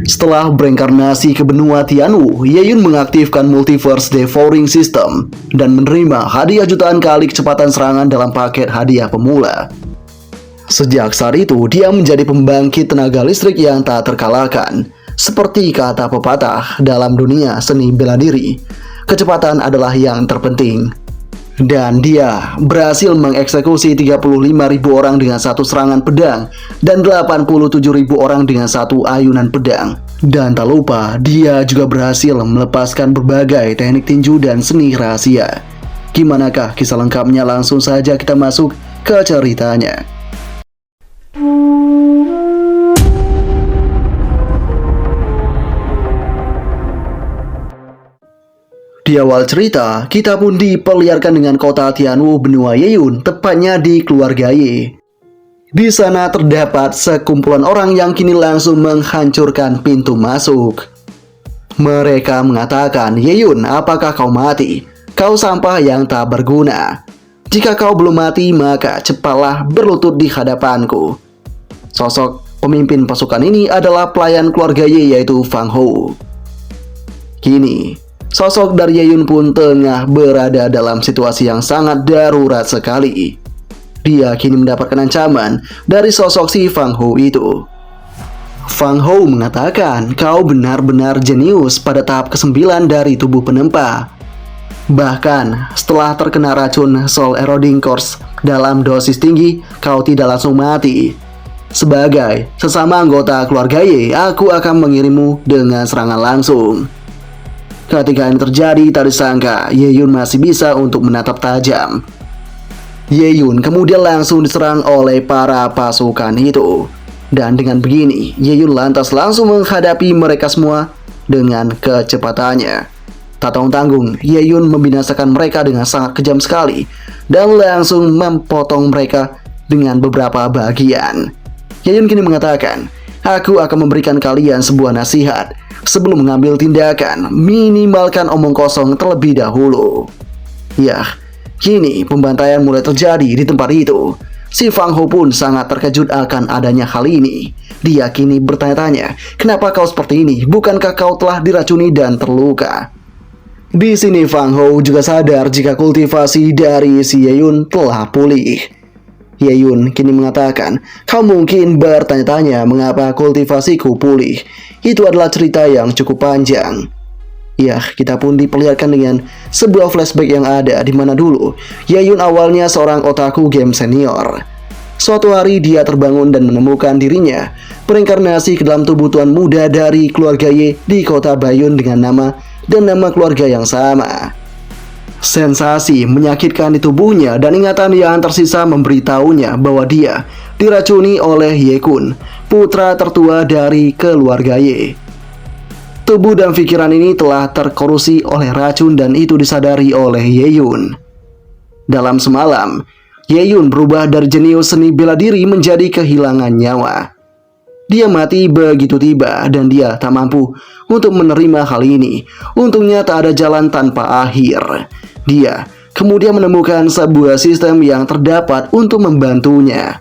Setelah berinkarnasi ke benua Tianwu, Ye Yun mengaktifkan Multiverse Devouring System dan menerima hadiah jutaan kali kecepatan serangan dalam paket hadiah pemula. Sejak saat itu, dia menjadi pembangkit tenaga listrik yang tak terkalahkan. Seperti kata pepatah dalam dunia seni bela diri, kecepatan adalah yang terpenting. Dan dia berhasil mengeksekusi 35.000 orang dengan satu serangan pedang dan 87.000 orang dengan satu ayunan pedang. Dan tak lupa, dia juga berhasil melepaskan berbagai teknik tinju dan seni rahasia. Gimanakah kisah lengkapnya? Langsung saja kita masuk ke ceritanya. Di awal cerita, kita pun diperlihatkan dengan kota Tianwu benua Ye Yun, tepatnya di keluarga Ye. Di sana terdapat sekumpulan orang yang kini langsung menghancurkan pintu masuk. Mereka mengatakan, "Ye Yun, apakah kau mati? Kau sampah yang tak berguna. Jika kau belum mati, maka cepatlah berlutut di hadapanku." Sosok pemimpin pasukan ini adalah pelayan keluarga Ye, yaitu Fang Hou. Kini, sosok dari Ye Yun pun tengah berada dalam situasi yang sangat darurat sekali. Dia kini mendapatkan ancaman dari sosok si Fang Hou itu. Fang Hou mengatakan, "Kau benar-benar jenius pada tahap ke-9 dari tubuh penempa. Bahkan setelah terkena racun Soul Eroding Course dalam dosis tinggi, kau tidak langsung mati. Sebagai sesama anggota keluarga Ye, aku akan mengirimmu dengan serangan langsung." Ketika ini terjadi, tak disangka Ye Yun masih bisa untuk menatap tajam. Ye Yun kemudian langsung diserang oleh para pasukan itu. Dan dengan begini, Ye Yun lantas langsung menghadapi mereka semua dengan kecepatannya. Tak tanggung-tanggung, Ye Yun membinasakan mereka dengan sangat kejam sekali dan langsung memotong mereka dengan beberapa bagian. Ye Yun kini mengatakan, "Aku akan memberikan kalian sebuah nasihat. Sebelum mengambil tindakan, minimalkan omong kosong terlebih dahulu." Yah, kini pembantaian mulai terjadi di tempat itu. Si Fang Hou pun sangat terkejut akan adanya hal ini. Dia kini bertanya-tanya, "Kenapa kau seperti ini? Bukankah kau telah diracuni dan terluka?" Di sini Fang Hou juga sadar jika kultivasi dari si Ye Yun telah pulih. Ye Yun kini mengatakan, "Kau mungkin bertanya-tanya mengapa kultivasiku pulih. Itu adalah cerita yang cukup panjang." Ya, kita pun diperlihatkan dengan sebuah flashback yang ada di mana dulu Ye Yun awalnya seorang otaku game senior. Suatu hari dia terbangun dan menemukan dirinya berinkarnasi ke dalam tubuh tuan muda dari keluarga Ye di kota Baiyun dengan nama dan nama keluarga yang sama. Sensasi menyakitkan di tubuhnya dan ingatan yang tersisa memberitahunya bahwa dia diracuni oleh Ye Kun, putra tertua dari keluarga Ye. Tubuh dan pikiran ini telah terkorusi oleh racun dan itu disadari oleh Ye Yun. Dalam semalam, Ye Yun berubah dari jenius seni bela diri menjadi kehilangan nyawa. Dia mati begitu tiba dan dia tak mampu untuk menerima hal ini. Untungnya tak ada jalan tanpa akhir. Dia kemudian menemukan sebuah sistem yang terdapat untuk membantunya.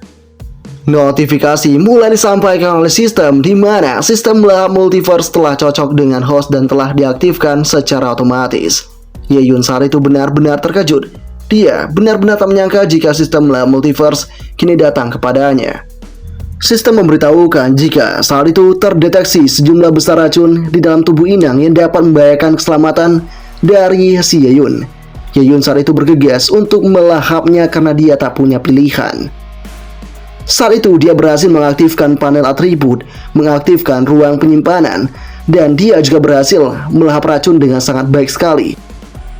Notifikasi mulai disampaikan oleh sistem di mana sistem lahap multiverse telah cocok dengan host dan telah diaktifkan secara otomatis. Ye Yun saat itu benar-benar terkejut. Dia benar-benar tak menyangka jika sistem lahap multiverse kini datang kepadanya. Sistem memberitahukan jika saat itu terdeteksi sejumlah besar racun di dalam tubuh inang yang dapat membahayakan keselamatan dari si Ye Yun. Ye Yun saat itu bergegas untuk melahapnya karena dia tak punya pilihan. Saat itu dia berhasil mengaktifkan panel atribut, mengaktifkan ruang penyimpanan, dan dia juga berhasil melahap racun dengan sangat baik sekali.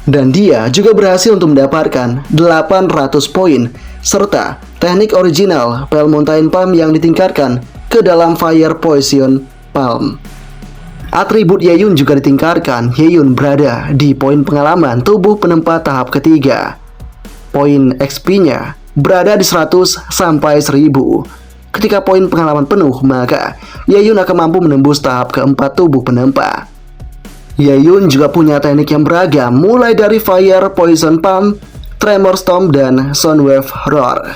Dan dia juga berhasil untuk mendapatkan 800 poin serta teknik original Pale Mountain Palm yang ditingkatkan ke dalam Fire Poison Palm. Atribut Ye Yun juga ditingkatkan. Ye Yun berada di poin pengalaman tubuh penempa tahap ketiga. Poin XP-nya berada di 100 sampai 1000. Ketika poin pengalaman penuh, maka Ye Yun akan mampu menembus tahap keempat tubuh penempa. Ye Yun juga punya teknik yang beragam, mulai dari Fire Poison Palm, Tremor Storm, dan Soundwave Roar.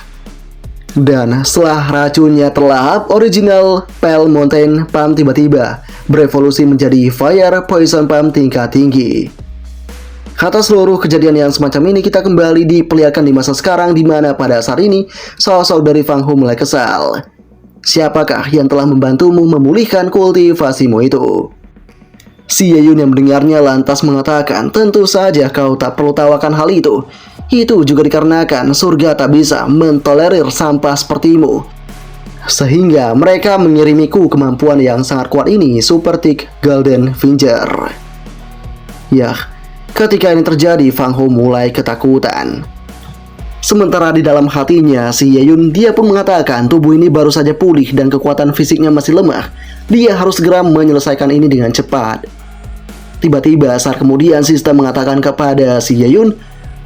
Dan setelah racunnya terlahap, original Pale Mountain Palm tiba-tiba berevolusi menjadi Fire Poison Palm tingkat tinggi. Atas seluruh kejadian yang semacam ini, kita kembali diperlihatkan di masa sekarang, di mana pada saat ini sosok dari Fang Ho mulai kesal. Siapakah yang telah membantumu memulihkan kultivasimu itu? Si Ye Yun yang mendengarnya lantas mengatakan, tentu saja kau tak perlu tawakan hal itu. Itu juga dikarenakan surga tak bisa mentolerir sampah sepertimu. Sehingga mereka mengirimiku kemampuan yang sangat kuat ini, Super Thick Golden Finger. Yah, ketika ini terjadi, Fang Ho mulai ketakutan. Sementara di dalam hatinya, si Ye Yun, dia pun mengatakan tubuh ini baru saja pulih dan kekuatan fisiknya masih lemah. Dia harus segera menyelesaikan ini dengan cepat. Tiba-tiba saat kemudian sistem mengatakan kepada si Ye Yun,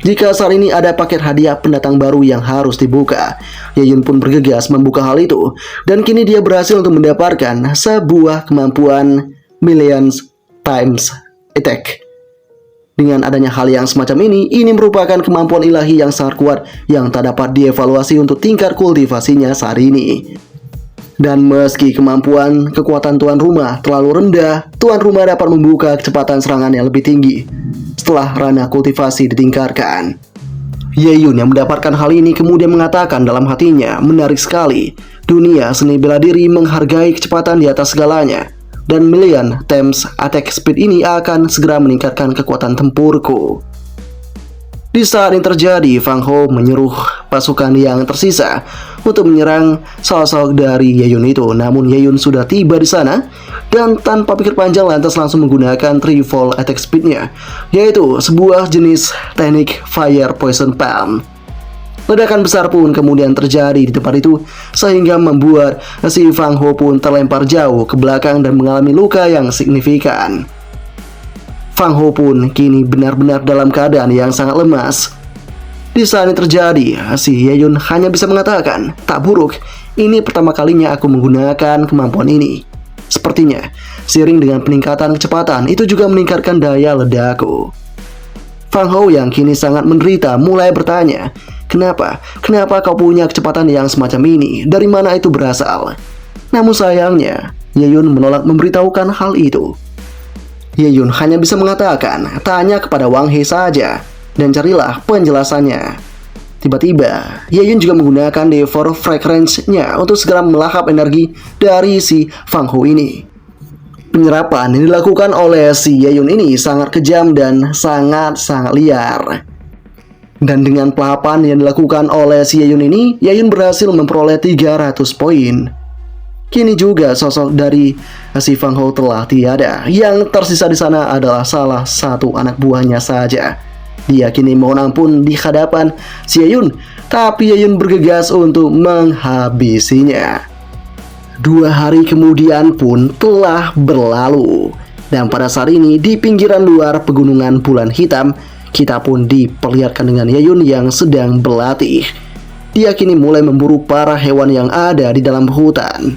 jika saat ini ada paket hadiah pendatang baru yang harus dibuka. Ye Yun pun bergegas membuka hal itu, dan kini dia berhasil untuk mendapatkan sebuah kemampuan Millions Times Attack. Dengan adanya hal yang semacam ini merupakan kemampuan ilahi yang sangat kuat yang tak dapat dievaluasi untuk tingkat kultivasinya saat ini. Dan meski kemampuan kekuatan tuan rumah terlalu rendah, tuan rumah dapat membuka kecepatan serangan yang lebih tinggi setelah ranah kultivasi ditingkatkan. Ye Yun yang mendapatkan hal ini kemudian mengatakan dalam hatinya, menarik sekali. Dunia seni bela diri menghargai kecepatan di atas segalanya. Dan Million Times Attack Speed ini akan segera meningkatkan kekuatan tempurku. Di saat ini terjadi, Fang Ho menyuruh pasukan yang tersisa untuk menyerang sosok dari Ye Yun itu. Namun Ye Yun sudah tiba di sana dan tanpa pikir panjang lantas langsung menggunakan Trifold Attack Speed-nya, yaitu sebuah jenis teknik Fire Poison Palm. Ledakan besar pun kemudian terjadi di tempat itu sehingga membuat si Fang Ho pun terlempar jauh ke belakang dan mengalami luka yang signifikan. Fang Ho pun kini benar-benar dalam keadaan yang sangat lemas. Di saat ini terjadi, si Ye Yun hanya bisa mengatakan, tak buruk, ini pertama kalinya aku menggunakan kemampuan ini. Sepertinya, seiring dengan peningkatan kecepatan, itu juga meningkatkan daya ledakku. Fang Ho yang kini sangat menderita mulai bertanya, kenapa kau punya kecepatan yang semacam ini? Dari mana itu berasal? Namun sayangnya, Ye Yun menolak memberitahukan hal itu. Ye Yun hanya bisa mengatakan, tanya kepada Wang He saja, dan carilah penjelasannya. Tiba-tiba, Ye Yun juga menggunakan Devour Fragrance-nya untuk segera melahap energi dari si Fang Ho ini. Penyerapan yang dilakukan oleh si Ye Yun ini sangat kejam dan sangat-sangat liar. Dan dengan pelahapan yang dilakukan oleh si Ye Yun ini, Ye Yun berhasil memperoleh 300 poin. Kini juga sosok dari si Fang Ho telah tiada. Yang tersisa di sana adalah salah satu anak buahnya saja. Dia kini mohon ampun di hadapan si Ye Yun, tapi Ye Yun bergegas untuk menghabisinya. 2 hari kemudian pun telah berlalu. Dan pada saat ini di pinggiran luar pegunungan Bulan Hitam, kita pun diperlihatkan dengan Ye Yun yang sedang berlatih. Dia kini mulai memburu para hewan yang ada di dalam hutan.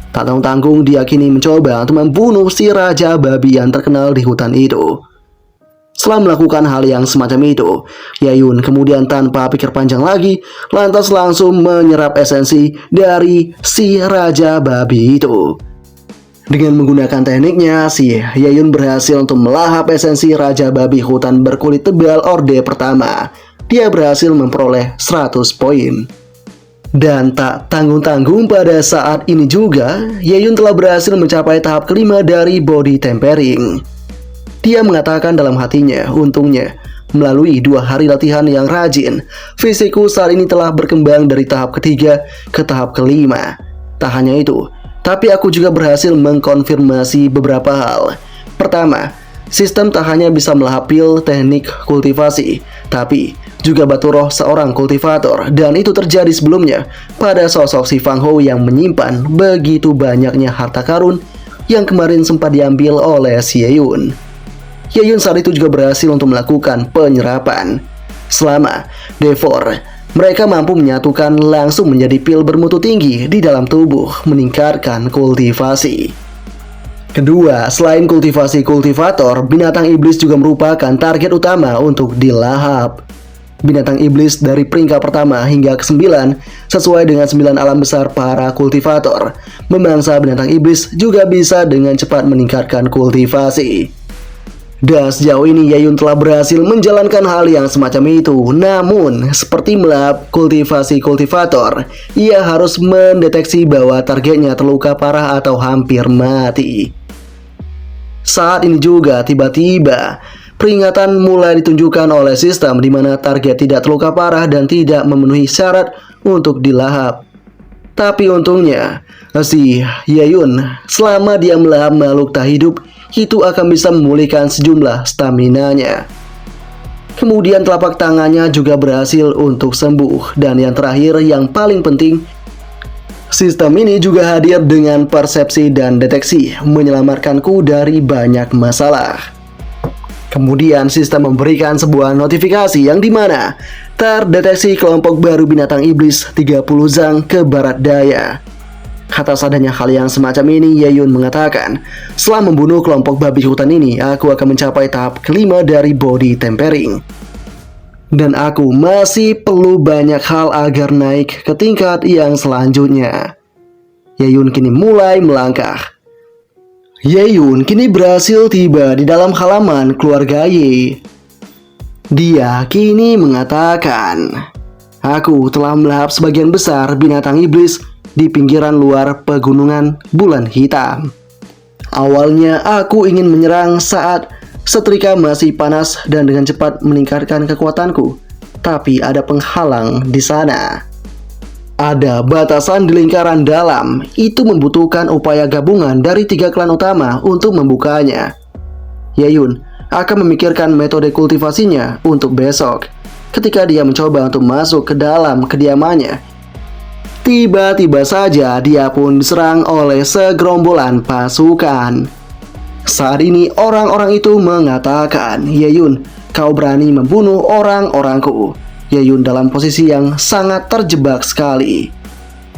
Tak tanggung-tanggung dia kini mencoba untuk membunuh si raja babi yang terkenal di hutan itu. Setelah melakukan hal yang semacam itu, Ye Yun kemudian tanpa pikir panjang lagi, lantas langsung menyerap esensi dari si raja babi itu. Dengan menggunakan tekniknya, si Ye Yun berhasil untuk melahap esensi raja babi hutan berkulit tebal orde pertama. Dia berhasil memperoleh 100 poin. Dan tak tanggung-tanggung pada saat ini juga, Ye Yun telah berhasil mencapai tahap kelima dari body tempering. Dia mengatakan dalam hatinya, untungnya, melalui 2 hari latihan yang rajin, fisikku saat ini telah berkembang dari tahap ketiga ke tahap kelima. Tak hanya itu, tapi aku juga berhasil mengkonfirmasi beberapa hal. Pertama, sistem tak hanya bisa melahap pil teknik kultivasi, tapi juga batu roh seorang kultivator, dan itu terjadi sebelumnya pada sosok si Fang Ho yang menyimpan begitu banyaknya harta karun yang kemarin sempat diambil oleh si Ye Yun. Ye Yun saat itu juga berhasil untuk melakukan penyerapan. Selama Devour, mereka mampu menyatukan langsung menjadi pil bermutu tinggi di dalam tubuh, meningkatkan kultivasi. Kedua, selain kultivasi kultivator, binatang iblis juga merupakan target utama untuk dilahap. binatang iblis dari peringkat pertama hingga ke-9 sesuai dengan 9 alam besar para kultivator. Memangsa binatang iblis juga bisa dengan cepat meningkatkan kultivasi. Dan sejauh ini Yayun telah berhasil menjalankan hal yang semacam itu. Namun, seperti melahap kultivasi kultivator, ia harus mendeteksi bahwa targetnya terluka parah atau hampir mati. Saat ini juga tiba-tiba peringatan mulai ditunjukkan oleh sistem di mana target tidak terluka parah dan tidak memenuhi syarat untuk dilahap. Tapi untungnya, si Yayun selama dia melahap makhluk tak hidup itu akan bisa memulihkan sejumlah staminanya. Kemudian telapak tangannya juga berhasil untuk sembuh. Dan yang terakhir yang paling penting, sistem ini juga hadir dengan persepsi dan deteksi, menyelamatkanku dari banyak masalah. Kemudian sistem memberikan sebuah notifikasi yang dimana terdeteksi kelompok baru binatang iblis 30 zang ke barat daya. Atas adanya hal yang semacam ini, Yayun mengatakan, setelah membunuh kelompok babi hutan ini, aku akan mencapai tahap kelima dari body tempering. Dan aku masih perlu banyak hal agar naik ke tingkat yang selanjutnya. Yayun kini mulai melangkah. Yayun kini berhasil tiba di dalam halaman keluarga Ye. Dia kini mengatakan, aku telah melahap sebagian besar binatang iblis di pinggiran luar pegunungan bulan hitam. Awalnya aku ingin menyerang saat setrika masih panas dan dengan cepat meningkatkan kekuatanku. Tapi ada penghalang di sana. Ada batasan di lingkaran dalam. Itu membutuhkan upaya gabungan dari 3 klan utama untuk membukanya. Yayun akan memikirkan metode kultivasinya untuk besok. Ketika dia mencoba untuk masuk ke dalam kediamannya, tiba-tiba saja dia pun diserang oleh segerombolan pasukan. Saat ini orang-orang itu mengatakan, Yayun, kau berani membunuh orang-orangku. Yayun dalam posisi yang sangat terjebak sekali.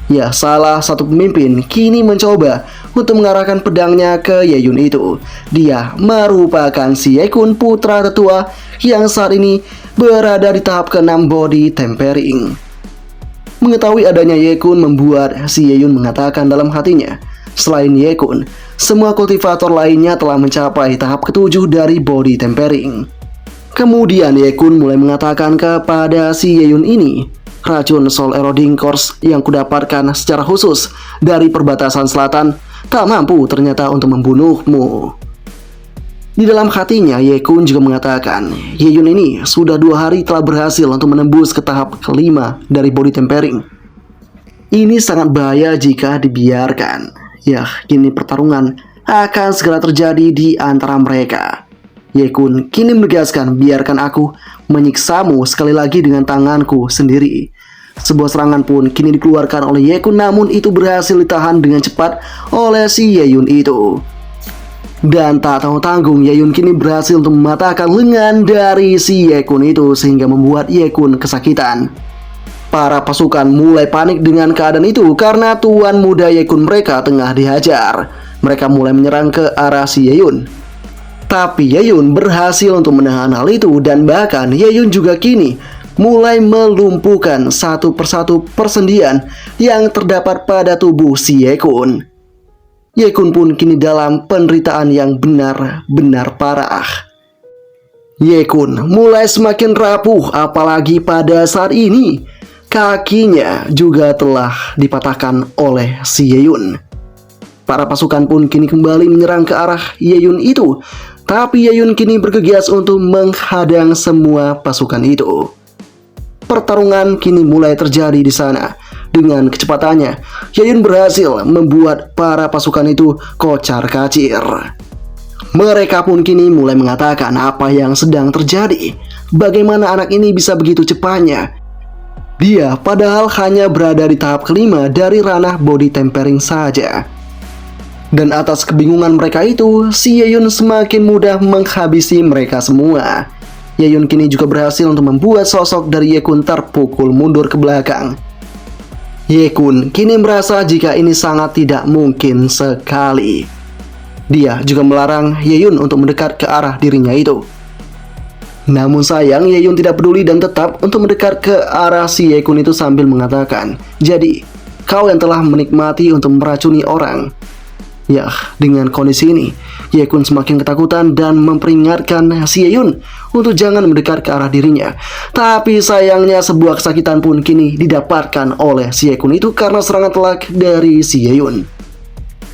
Ya, salah satu pemimpin kini mencoba untuk mengarahkan pedangnya ke Yayun itu. Dia merupakan si Yekun, putra tetua yang saat ini berada di tahap ke-6 body tempering. Mengetahui adanya Yekun membuat si Yayun mengatakan dalam hatinya, selain Yekun, semua kultivator lainnya telah mencapai tahap ke-7 dari body tempering. Kemudian Yekun mulai mengatakan kepada si Yayun ini, racun soul eroding course yang kudapatkan secara khusus dari perbatasan selatan tak mampu ternyata untuk membunuhmu. Di dalam hatinya, Yekun juga mengatakan, Yayun ini sudah 2 hari telah berhasil untuk menembus ke tahap kelima dari body tempering. Ini sangat bahaya jika dibiarkan. Ya, kini pertarungan akan segera terjadi di antara mereka. Yekun kini menegaskan, biarkan aku menyiksamu sekali lagi dengan tanganku sendiri. Sebuah serangan pun kini dikeluarkan oleh Yekun, namun itu berhasil ditahan dengan cepat oleh si Yayun itu. Dan tak tanggung-tanggung, Yayun kini berhasil untuk mematahkan lengan dari si Yekun itu sehingga membuat Yekun kesakitan. Para pasukan mulai panik dengan keadaan itu karena tuan muda Yekun mereka tengah dihajar. Mereka mulai menyerang ke arah si Yayun. Tapi Yayun berhasil untuk menahan hal itu dan bahkan Yayun juga kini mulai melumpuhkan satu persatu persendian yang terdapat pada tubuh si Yekun. Yekun pun kini dalam penderitaan yang benar-benar parah. Yekun mulai semakin rapuh, apalagi pada saat ini kakinya juga telah dipatahkan oleh si Yayun. Para pasukan pun kini kembali menyerang ke arah Yayun itu, tapi Yayun kini bergegas untuk menghadang semua pasukan itu. Pertarungan kini mulai terjadi di sana. Dengan kecepatannya, Yayun berhasil membuat para pasukan itu kocar-kacir. Mereka pun kini mulai mengatakan apa yang sedang terjadi. Bagaimana anak ini bisa begitu cepatnya? Dia padahal hanya berada di tahap kelima dari ranah body tempering saja. Dan atas kebingungan mereka itu, si Yayun semakin mudah menghabisi mereka semua. Yayun kini juga berhasil untuk membuat sosok dari Yekun terpukul mundur ke belakang. Yekun kini merasa jika ini sangat tidak mungkin sekali. Dia juga melarang Yayun untuk mendekat ke arah dirinya itu. Namun sayang, Ye-yun tidak peduli dan tetap untuk mendekat ke arah si Ye-kun itu sambil mengatakan, "Jadi, kau yang telah menikmati untuk meracuni orang." Ya, dengan kondisi ini, Ye-kun semakin ketakutan dan memperingatkan si Ye-yun untuk jangan mendekat ke arah dirinya. Tapi sayangnya sebuah kesakitan pun kini didapatkan oleh si Ye-kun itu karena serangan telak dari si Ye-yun.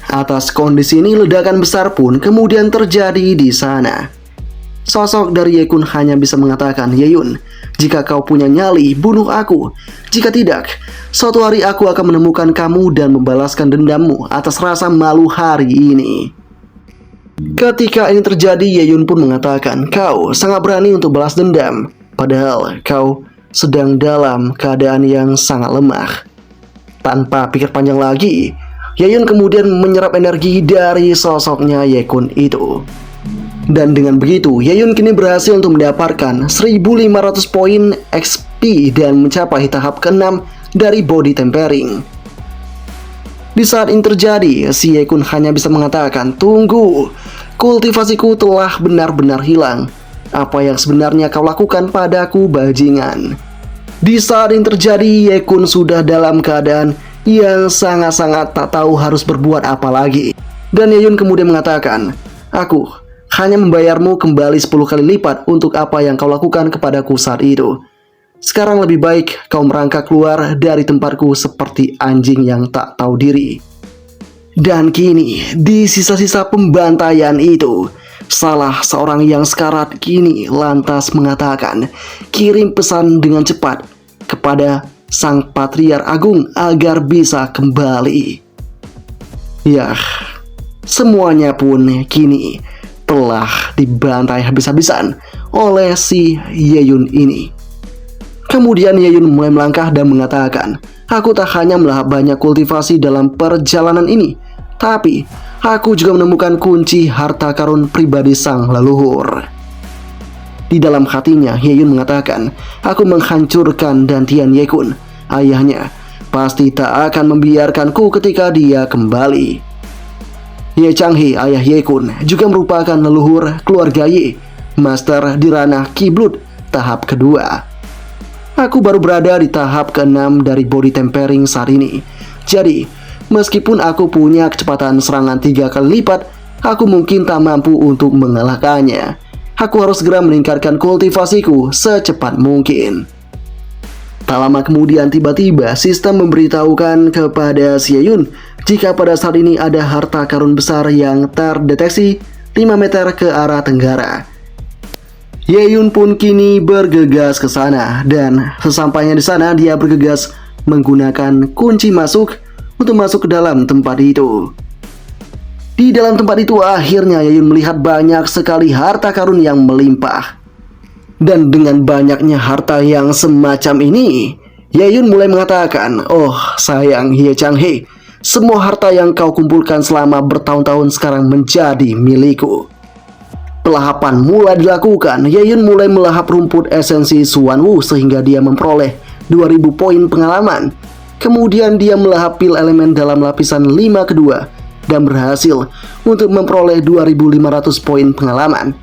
Atas kondisi ini, ledakan besar pun kemudian terjadi di sana. Sosok dari Ye-kun hanya bisa mengatakan, "Ye-yun, jika kau punya nyali, bunuh aku. Jika tidak, suatu hari aku akan menemukan kamu dan membalaskan dendammu atas rasa malu hari ini." Ketika ini terjadi, Ye-yun pun mengatakan, "Kau sangat berani untuk balas dendam, padahal kau sedang dalam keadaan yang sangat lemah." Tanpa pikir panjang lagi, Ye-yun kemudian menyerap energi dari sosoknya Ye-kun itu. Dan dengan begitu, Ye-yun kini berhasil untuk mendapatkan 1500 poin XP dan mencapai tahap ke-6 dari body tempering. Di saat ini terjadi, si Ye-kun hanya bisa mengatakan, "Tunggu, kultivasiku telah benar-benar hilang. Apa yang sebenarnya kau lakukan padaku, bajingan?" Di saat ini terjadi, Ye-kun sudah dalam keadaan yang sangat-sangat tak tahu harus berbuat apa lagi. Dan Ye-yun kemudian mengatakan, "Aku hanya membayarmu kembali 10 kali lipat untuk apa yang kau lakukan kepadaku saat itu. Sekarang lebih baik kau merangkak keluar dari tempatku seperti anjing yang tak tahu diri." Dan kini, di sisa-sisa pembantaian itu, salah seorang yang sekarat kini lantas mengatakan, "Kirim pesan dengan cepat kepada Sang Patriark Agung agar bisa kembali." Ya, semuanya pun kini telah dibantai habis-habisan oleh si Ye-yun ini. Kemudian Ye-yun mulai melangkah dan mengatakan, "Aku tak hanya melahap banyak kultivasi dalam perjalanan ini, tapi aku juga menemukan kunci harta karun pribadi sang leluhur." Di dalam hatinya, Ye-yun mengatakan, "Aku menghancurkan dantian Ye-kun. Ayahnya pasti tak akan membiarkanku ketika dia kembali." Ye Chang-hee, ayah Ye-kun, juga merupakan leluhur keluarga Ye, master di ranah Ki-blood tahap kedua. Aku baru berada di tahap ke-6 dari body tempering saat ini. Jadi, meskipun aku punya kecepatan serangan 3 kali lipat, aku mungkin tak mampu untuk mengalahkannya. Aku harus segera meningkatkan kultivasiku secepat mungkin. Tak lama kemudian tiba-tiba sistem memberitahukan kepada si Ye-yun jika pada saat ini ada harta karun besar yang terdeteksi 5 meter ke arah tenggara. Ye-yun pun kini bergegas ke sana dan sesampainya di sana dia bergegas menggunakan kunci masuk untuk masuk ke dalam tempat itu. Di dalam tempat itu akhirnya Ye-yun melihat banyak sekali harta karun yang melimpah. Dan dengan banyaknya harta yang semacam ini, Ye-yun mulai mengatakan, "Oh sayang Ye Chang-hee, semua harta yang kau kumpulkan selama bertahun-tahun sekarang menjadi milikku." Pelahapan mulai dilakukan. Ye-yun mulai melahap rumput esensi Xuanwu sehingga dia memperoleh 2000 poin pengalaman. Kemudian dia melahap pil elemen dalam lapisan 5 kedua dan berhasil untuk memperoleh 2500 poin pengalaman.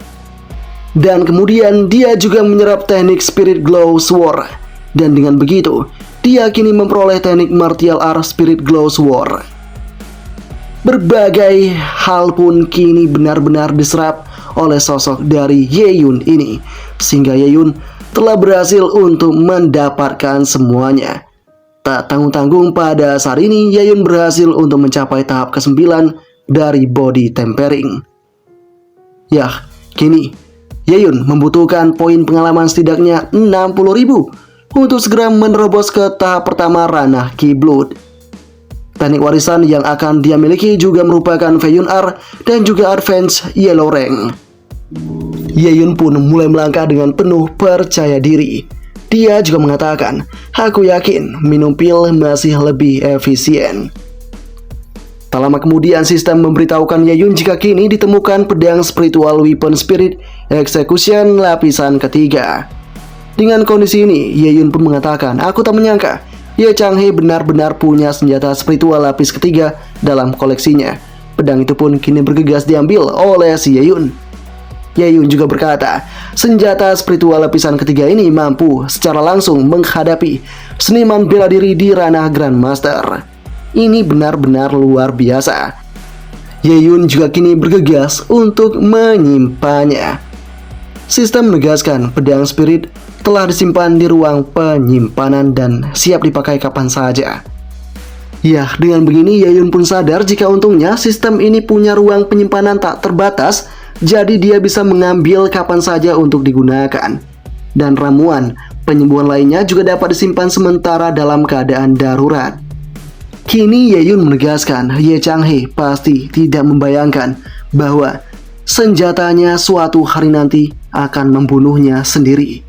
Dan kemudian dia juga menyerap teknik Spirit Glow Sword. Dan dengan begitu, dia kini memperoleh teknik Martial Art Spirit Glow Sword. Berbagai hal pun kini benar-benar diserap oleh sosok dari Ye-yun ini, sehingga Ye-yun telah berhasil untuk mendapatkan semuanya. Tak tanggung-tanggung pada saat ini, Ye-yun berhasil untuk mencapai tahap ke-9 dari body tempering. Ya, kini Ye-yun membutuhkan poin pengalaman setidaknya 60.000 untuk segera menerobos ke tahap pertama ranah Ki-blood. Teknik warisan yang akan dia miliki juga merupakan Feiyun R dan juga Advance Yellow Rank. Ye-yun pun mulai melangkah dengan penuh percaya diri. Dia juga mengatakan, "Aku yakin minum pil masih lebih efisien." Tak lama kemudian sistem memberitahukan Ye-yun jika kini ditemukan pedang spiritual weapon spirit execution lapisan ketiga. Dengan kondisi ini, Ye-yun pun mengatakan, "Aku tak menyangka Ye Chang-hee benar-benar punya senjata spiritual lapis ketiga dalam koleksinya." Pedang itu pun kini bergegas diambil oleh si Ye-yun. Yeyun juga berkata, senjata spiritual lapisan ketiga ini mampu secara langsung menghadapi seniman bela diri di ranah Grandmaster. Ini benar-benar luar biasa. Yeyun juga kini bergegas untuk menyimpannya. Sistem menegaskan pedang spirit telah disimpan di ruang penyimpanan dan siap dipakai kapan saja. Ya, dengan begini Yeyun pun sadar jika untungnya sistem ini punya ruang penyimpanan tak terbatas, jadi dia bisa mengambil kapan saja untuk digunakan. Dan ramuan penyembuhan lainnya juga dapat disimpan sementara dalam keadaan darurat. Kini Yeyun menegaskan Ye Changhe pasti tidak membayangkan bahwa senjatanya suatu hari nanti akan membunuhnya sendiri.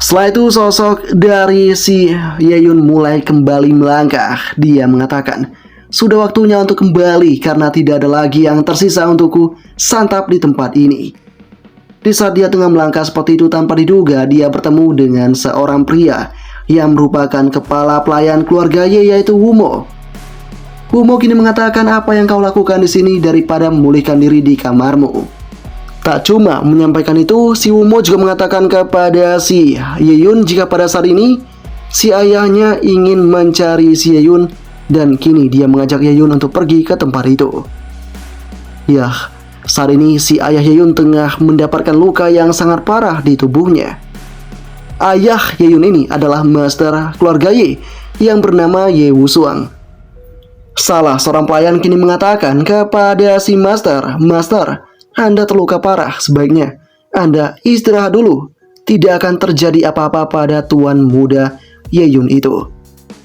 Setelah itu sosok dari si Yeyun mulai kembali melangkah. Dia mengatakan, sudah waktunya untuk kembali karena tidak ada lagi yang tersisa untukku santap di tempat ini. Di saat dia tengah melangkah seperti itu tanpa diduga, dia bertemu dengan seorang pria yang merupakan kepala pelayan keluarga Ye, yaitu Wumo. Wumo kini mengatakan, apa yang kau lakukan di sini daripada memulihkan diri di kamarmu. Tak cuma menyampaikan itu, si Wumo juga mengatakan kepada si Yeyun jika pada saat ini si ayahnya ingin mencari si Yeyun dan kini dia mengajak Yeyun untuk pergi ke tempat itu. Yah, saat ini si ayah Yeyun tengah mendapatkan luka yang sangat parah di tubuhnya. Ayah Yeyun ini adalah master keluarga Ye yang bernama Ye Wusuang. Salah seorang pelayan kini mengatakan kepada si master, Anda terluka parah, sebaiknya Anda istirahat dulu. Tidak akan terjadi apa-apa pada tuan muda Yeyun itu.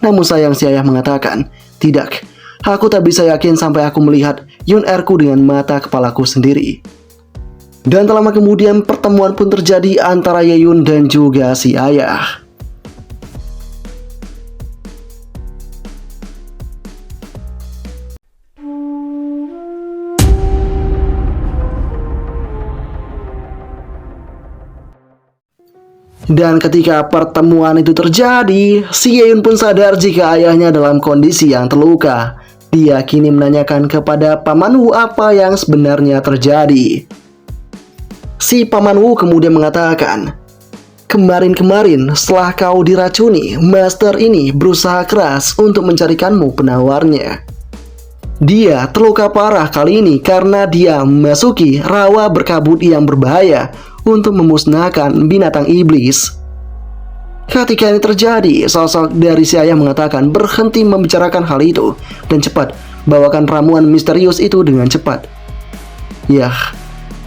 Namun sayang si ayah mengatakan, tidak, aku tak bisa yakin sampai aku melihat Yun Erku dengan mata kepalaku sendiri. Dan tak lama kemudian pertemuan pun terjadi antara Yeyun dan juga si ayah. Dan ketika pertemuan itu terjadi, si Yeyun pun sadar jika ayahnya dalam kondisi yang terluka. Dia kini menanyakan kepada Paman Wu apa yang sebenarnya terjadi. Si Paman Wu kemudian mengatakan, kemarin-kemarin setelah kau diracuni, Master ini berusaha keras untuk mencarikanmu penawarnya. Dia terluka parah kali ini karena dia memasuki rawa berkabut yang berbahaya untuk memusnahkan binatang iblis. Ketika ini terjadi, sosok dari si ayah mengatakan berhenti membicarakan hal itu dan cepat bawakan ramuan misterius itu dengan cepat. Yah,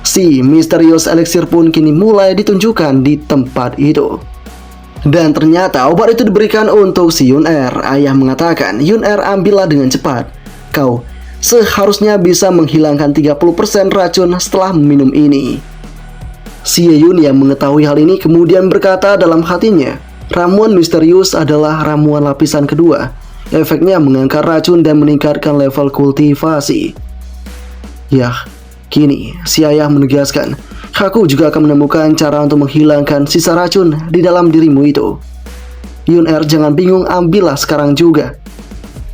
si misterius eliksir pun kini mulai ditunjukkan di tempat itu. Dan ternyata obat itu diberikan untuk si Yun Er. Ayah mengatakan, Yun Er, ambillah dengan cepat. Kau seharusnya bisa menghilangkan 30% racun setelah meminum ini. Si Yeyun yang mengetahui hal ini kemudian berkata dalam hatinya, ramuan misterius adalah ramuan lapisan kedua. Efeknya mengangkat racun dan meningkatkan level kultivasi. Yah, kini si ayah menegaskan, aku juga akan menemukan cara untuk menghilangkan sisa racun di dalam dirimu itu. Yun Er, jangan bingung, ambillah sekarang juga.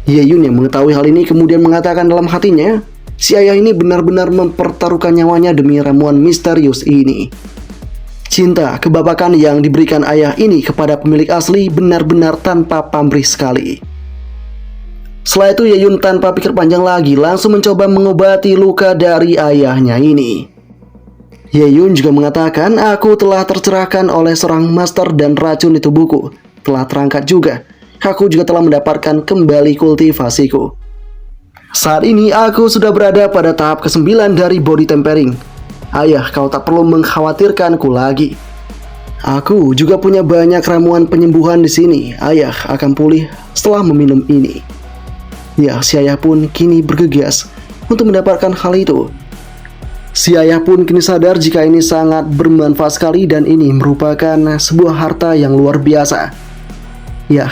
Yeyun yang mengetahui hal ini kemudian mengatakan dalam hatinya, si ayah ini benar-benar mempertaruhkan nyawanya demi ramuan misterius ini. Cinta kebapakan yang diberikan ayah ini kepada pemilik asli benar-benar tanpa pamrih sekali. Setelah itu Yeyun tanpa pikir panjang lagi langsung mencoba mengobati luka dari ayahnya ini. Yeyun juga mengatakan, aku telah tercerahkan oleh seorang master dan racun di tubuhku telah terangkat juga. Aku juga telah mendapatkan kembali kultivasiku. Saat ini aku sudah berada pada tahap ke-9 dari body tempering. Ayah, kau tak perlu mengkhawatirkanku lagi. Aku juga punya banyak ramuan penyembuhan di sini. Ayah akan pulih setelah meminum ini. Ya, si ayah pun kini bergegas untuk mendapatkan hal itu. Si ayah pun kini sadar jika ini sangat bermanfaat sekali dan ini merupakan sebuah harta yang luar biasa. Ya,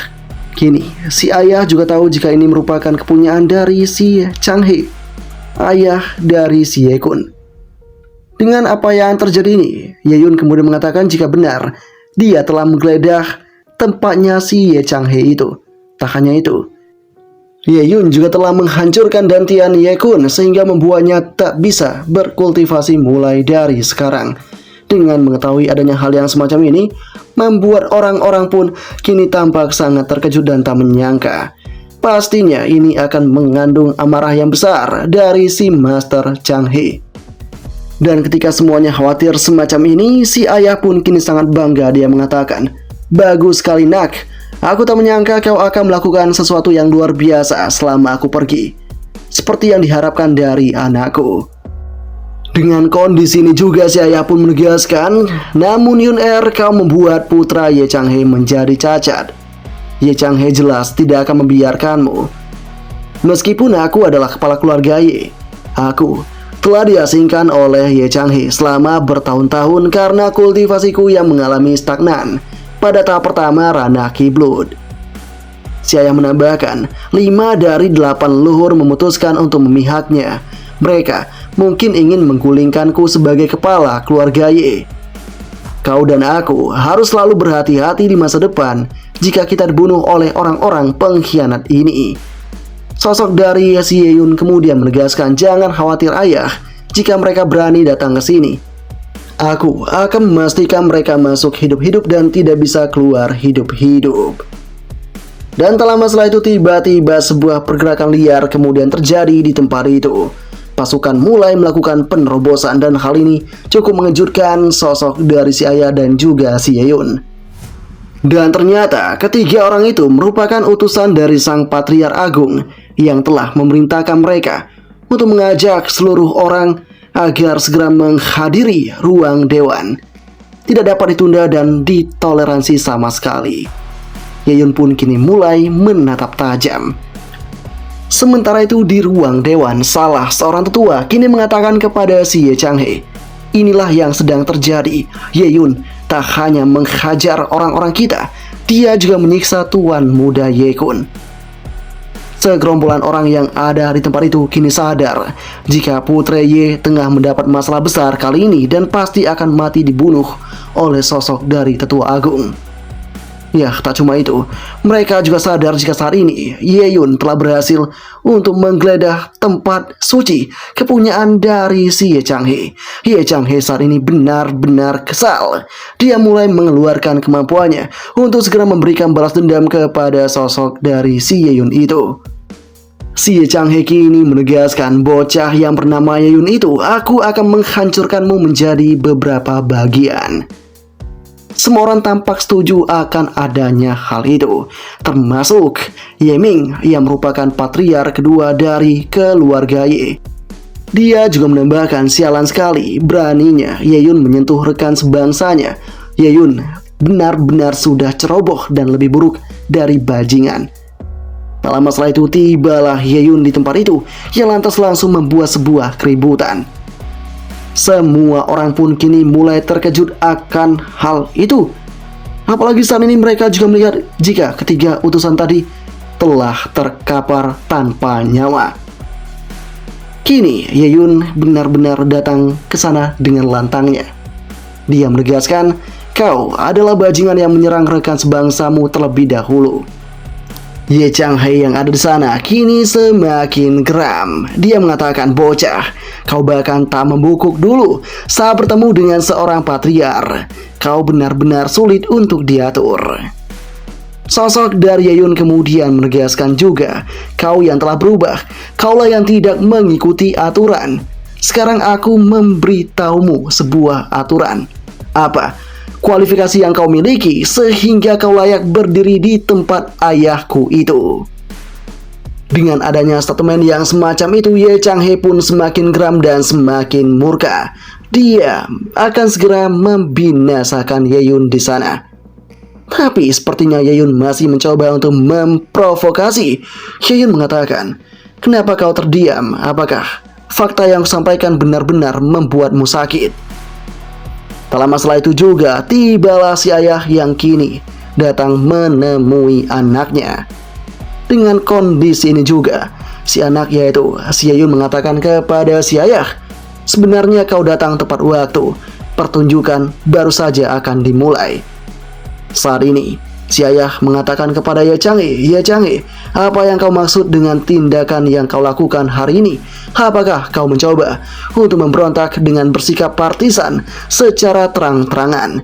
kini si ayah juga tahu jika ini merupakan kepunyaan dari si Changhe, ayah dari si Ye-kun. Dengan apa yang terjadi ini, Yeyun kemudian mengatakan jika benar dia telah menggeledah tempatnya si Ye Changhe itu. Tak hanya itu, Ye Yun juga telah menghancurkan dantian Ye Kun sehingga membuatnya tak bisa berkultivasi mulai dari sekarang. Dengan mengetahui adanya hal yang semacam ini, membuat orang-orang pun kini tampak sangat terkejut dan tak menyangka. Pastinya ini akan mengandung amarah yang besar dari si Master Chang He. Dan ketika semuanya khawatir semacam ini, si ayah pun kini sangat bangga. Dia mengatakan, "Bagus sekali nak, aku tak menyangka kau akan melakukan sesuatu yang luar biasa selama aku pergi, seperti yang diharapkan dari anakku." Dengan kondisi ini juga si ayah pun menegaskan, "Namun Yun kau membuat putra Ye Chang He menjadi cacat. Ye Chang He jelas tidak akan membiarkanmu. Meskipun aku adalah kepala keluarga Ye, aku telah diasingkan oleh Ye Chang He selama bertahun-tahun karena kultivasiku yang mengalami stagnan pada tahap pertama ranah Kiblut." Si ayah menambahkan, 5 dari 8 leluhur memutuskan untuk memihaknya. Mereka mungkin ingin menggulingkanku sebagai kepala keluarga Ye. Kau dan aku harus selalu berhati-hati di masa depan jika kita dibunuh oleh orang-orang pengkhianat ini. Sosok dari si Ye Yun kemudian menegaskan, "Jangan khawatir ayah, jika mereka berani datang ke sini, aku akan memastikan mereka masuk hidup-hidup dan tidak bisa keluar hidup-hidup." Dan tak lama setelah itu tiba-tiba sebuah pergerakan liar kemudian terjadi di tempat itu. Pasukan mulai melakukan penerobosan dan hal ini cukup mengejutkan sosok dari si ayah dan juga si Ye Yun. Dan ternyata ketiga orang itu merupakan utusan dari sang Patriark Agung yang telah memerintahkan mereka untuk mengajak seluruh orang agar segera menghadiri ruang dewan. Tidak dapat ditunda dan ditoleransi sama sekali. Ye Yun pun kini mulai menatap tajam. Sementara itu di ruang dewan, salah seorang tetua kini mengatakan kepada si Ye Chang He, "Inilah yang sedang terjadi. Ye Yun tak hanya menghajar orang-orang kita, dia juga menyiksa tuan muda Ye Kun." Segerombolan orang yang ada di tempat itu kini sadar jika putra Ye tengah mendapat masalah besar kali ini dan pasti akan mati dibunuh oleh sosok dari tetua agung. Ya, tak cuma itu, mereka juga sadar jika saat ini Ye Yun telah berhasil untuk menggeledah tempat suci kepunyaan dari si Ye Chang He. Ye Chang He saat ini benar-benar kesal. Dia mulai mengeluarkan kemampuannya untuk segera memberikan balas dendam kepada sosok dari si Ye Yun itu. Si Ye Chang He kini menegaskan, "Bocah yang bernama Ye Yun itu, aku akan menghancurkanmu menjadi beberapa bagian." Semua orang tampak setuju akan adanya hal itu, termasuk Ye Ming yang merupakan patriark kedua dari keluarga Ye. Dia juga menambahkan, "Sialan sekali, beraninya Ye Yun menyentuh rekan sebangsanya. Ye Yun benar-benar sudah ceroboh dan lebih buruk dari bajingan." Tak lama setelah itu tibalah Ye Yun di tempat itu yang lantas langsung membuat sebuah keributan. Semua orang pun kini mulai terkejut akan hal itu. Apalagi saat ini mereka juga melihat jika ketiga utusan tadi telah terkapar tanpa nyawa. Kini Ye Yun benar-benar datang ke sana dengan lantangnya. Dia menegaskan, "Kau adalah bajingan yang menyerang rekan sebangsamu terlebih dahulu." Ye Chang He yang ada di sana kini semakin geram. Dia mengatakan, "Bocah, kau bahkan tak membungkuk dulu saat bertemu dengan seorang patriark. Kau benar-benar sulit untuk diatur." Sosok dari Ye Yun kemudian menegaskan juga, "Kau yang telah berubah, kaulah yang tidak mengikuti aturan. Sekarang aku memberitahumu sebuah aturan. Apa kualifikasi yang kau miliki sehingga kau layak berdiri di tempat ayahku itu?" Dengan adanya statement yang semacam itu, Ye Chang He pun semakin geram dan semakin murka. Dia akan segera membinasakan Ye Yun di sana. Tapi sepertinya Ye Yun masih mencoba untuk memprovokasi. Ye Yun mengatakan, "Kenapa kau terdiam? Apakah fakta yang kusampaikan benar-benar membuatmu sakit?" Tak lama setelah itu juga tibalah si ayah yang kini datang menemui anaknya. Dengan kondisi ini juga si anak yaitu si Ye Yun mengatakan kepada si ayah, "Sebenarnya kau datang tepat waktu. Pertunjukan baru saja akan dimulai." Saat ini Si ayah mengatakan kepada Ye Chang'e, apa yang kau maksud dengan tindakan yang kau lakukan hari ini? Apakah kau mencoba untuk memberontak dengan bersikap partisan secara terang-terangan?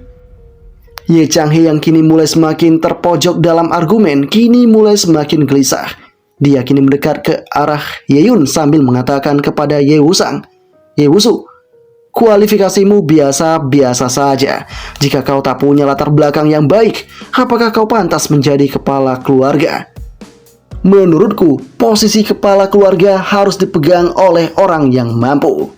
Ye Chang'e yang kini mulai semakin terpojok dalam argumen, kini mulai semakin gelisah. Dia kini mendekat ke arah Ye Yun sambil mengatakan kepada Ye Wusang, Ye Wusu, kualifikasimu biasa-biasa saja. Jika kau tak punya latar belakang yang baik, apakah kau pantas menjadi kepala keluarga? Menurutku, posisi kepala keluarga harus dipegang oleh orang yang mampu.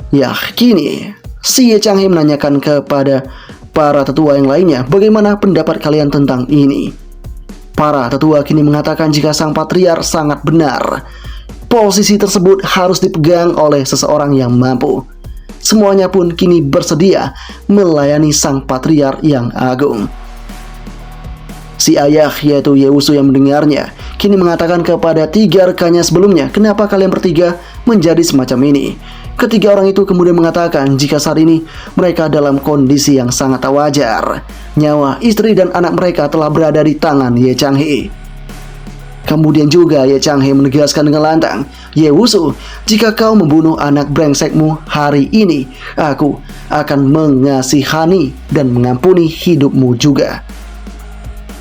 Ya, kini si Ye Chang'e menanyakan kepada para tetua yang lainnya, bagaimana pendapat kalian tentang ini? Para tetua kini mengatakan jika sang patriark sangat benar. Posisi tersebut harus dipegang oleh seseorang yang mampu. Semuanya pun kini bersedia melayani sang patriark yang agung. Si ayah yaitu Ye Wusu yang mendengarnya kini mengatakan kepada 3 rekannya sebelumnya, kenapa kalian bertiga menjadi semacam ini? Ketiga orang itu kemudian mengatakan jika saat ini mereka dalam kondisi yang sangat tak wajar. Nyawa istri dan anak mereka telah berada di tangan Ye Chang'e. Kemudian juga Ye Chang'e menegaskan dengan lantang, Ye Wusu, jika kau membunuh anak brengsekmu hari ini, aku akan mengasihani dan mengampuni hidupmu juga.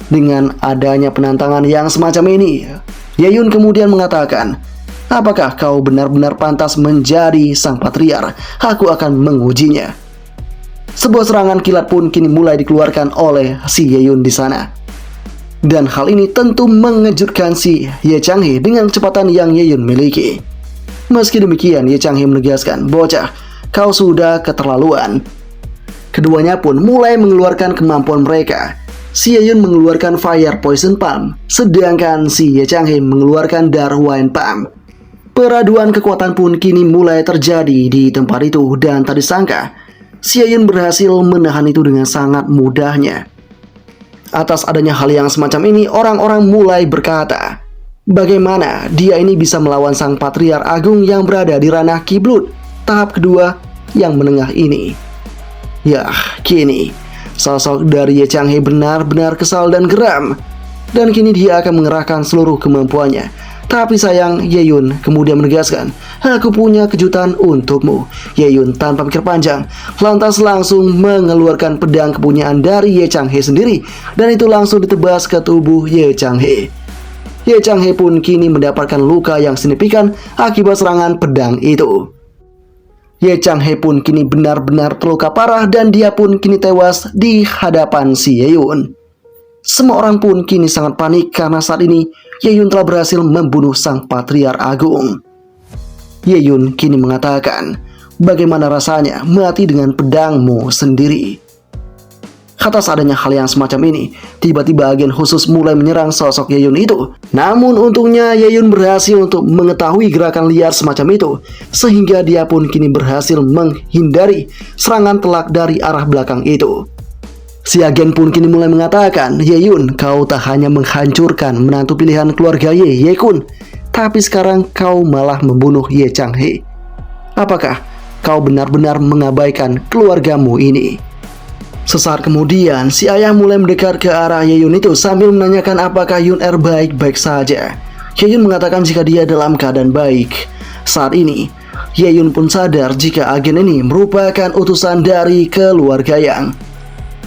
Dengan adanya penantangan yang semacam ini, Ye Yun kemudian mengatakan, apakah kau benar-benar pantas menjadi sang patriark? Aku akan mengujinya. Sebuah serangan kilat pun kini mulai dikeluarkan oleh si Ye Yun di sana. Dan hal ini tentu mengejutkan si Ye Chang'e dengan kecepatan yang Ye Yun miliki. Meski demikian, Ye Chang'e menegaskan, bocah, kau sudah keterlaluan. Keduanya pun mulai mengeluarkan kemampuan mereka. Si Ye Yun mengeluarkan Fire Poison Palm, sedangkan si Ye Chang'e mengeluarkan Dark Wind Palm. Peraduan kekuatan pun kini mulai terjadi di tempat itu dan tak disangka, si Ye Yun berhasil menahan itu dengan sangat mudahnya. Atas adanya hal yang semacam ini, orang-orang mulai berkata, bagaimana dia ini bisa melawan sang patriark agung yang berada di ranah kiblut tahap kedua yang menengah ini? Ya, kini sosok dari Ye Chang'e benar-benar kesal dan geram, dan kini dia akan mengerahkan seluruh kemampuannya. Tapi sayang, Ye Yun kemudian menegaskan, aku punya kejutan untukmu. Ye Yun tanpa pikir panjang, lantas langsung mengeluarkan pedang kepunyaan dari Ye Chang'e sendiri, dan itu langsung ditebas ke tubuh Ye Chang'e. Ye Chang'e pun kini mendapatkan luka yang signifikan akibat serangan pedang itu. Ye Chang'e pun kini benar-benar terluka parah dan dia pun kini tewas di hadapan si Ye Yun. Semua orang pun kini sangat panik karena saat ini Ye Yun telah berhasil membunuh sang patriark agung. Ye Yun kini mengatakan, bagaimana rasanya mati dengan pedangmu sendiri? Atas adanya hal yang semacam ini, tiba-tiba agen khusus mulai menyerang sosok Ye Yun itu. Namun untungnya Ye Yun berhasil untuk mengetahui gerakan liar semacam itu, sehingga dia pun kini berhasil menghindari serangan telak dari arah belakang itu. Si agen pun kini mulai mengatakan, Ye Yun, kau tak hanya menghancurkan menantu pilihan keluarga Ye Kun, tapi sekarang kau malah membunuh Ye Chang'e. Apakah kau benar-benar mengabaikan keluargamu ini? Sesaat kemudian, si ayah mulai mendekat ke arah Ye Yun itu sambil menanyakan apakah Yun Er baik-baik saja. Ye Yun mengatakan jika dia dalam keadaan baik. Saat ini, Ye Yun pun sadar jika agen ini merupakan utusan dari keluarga Yang.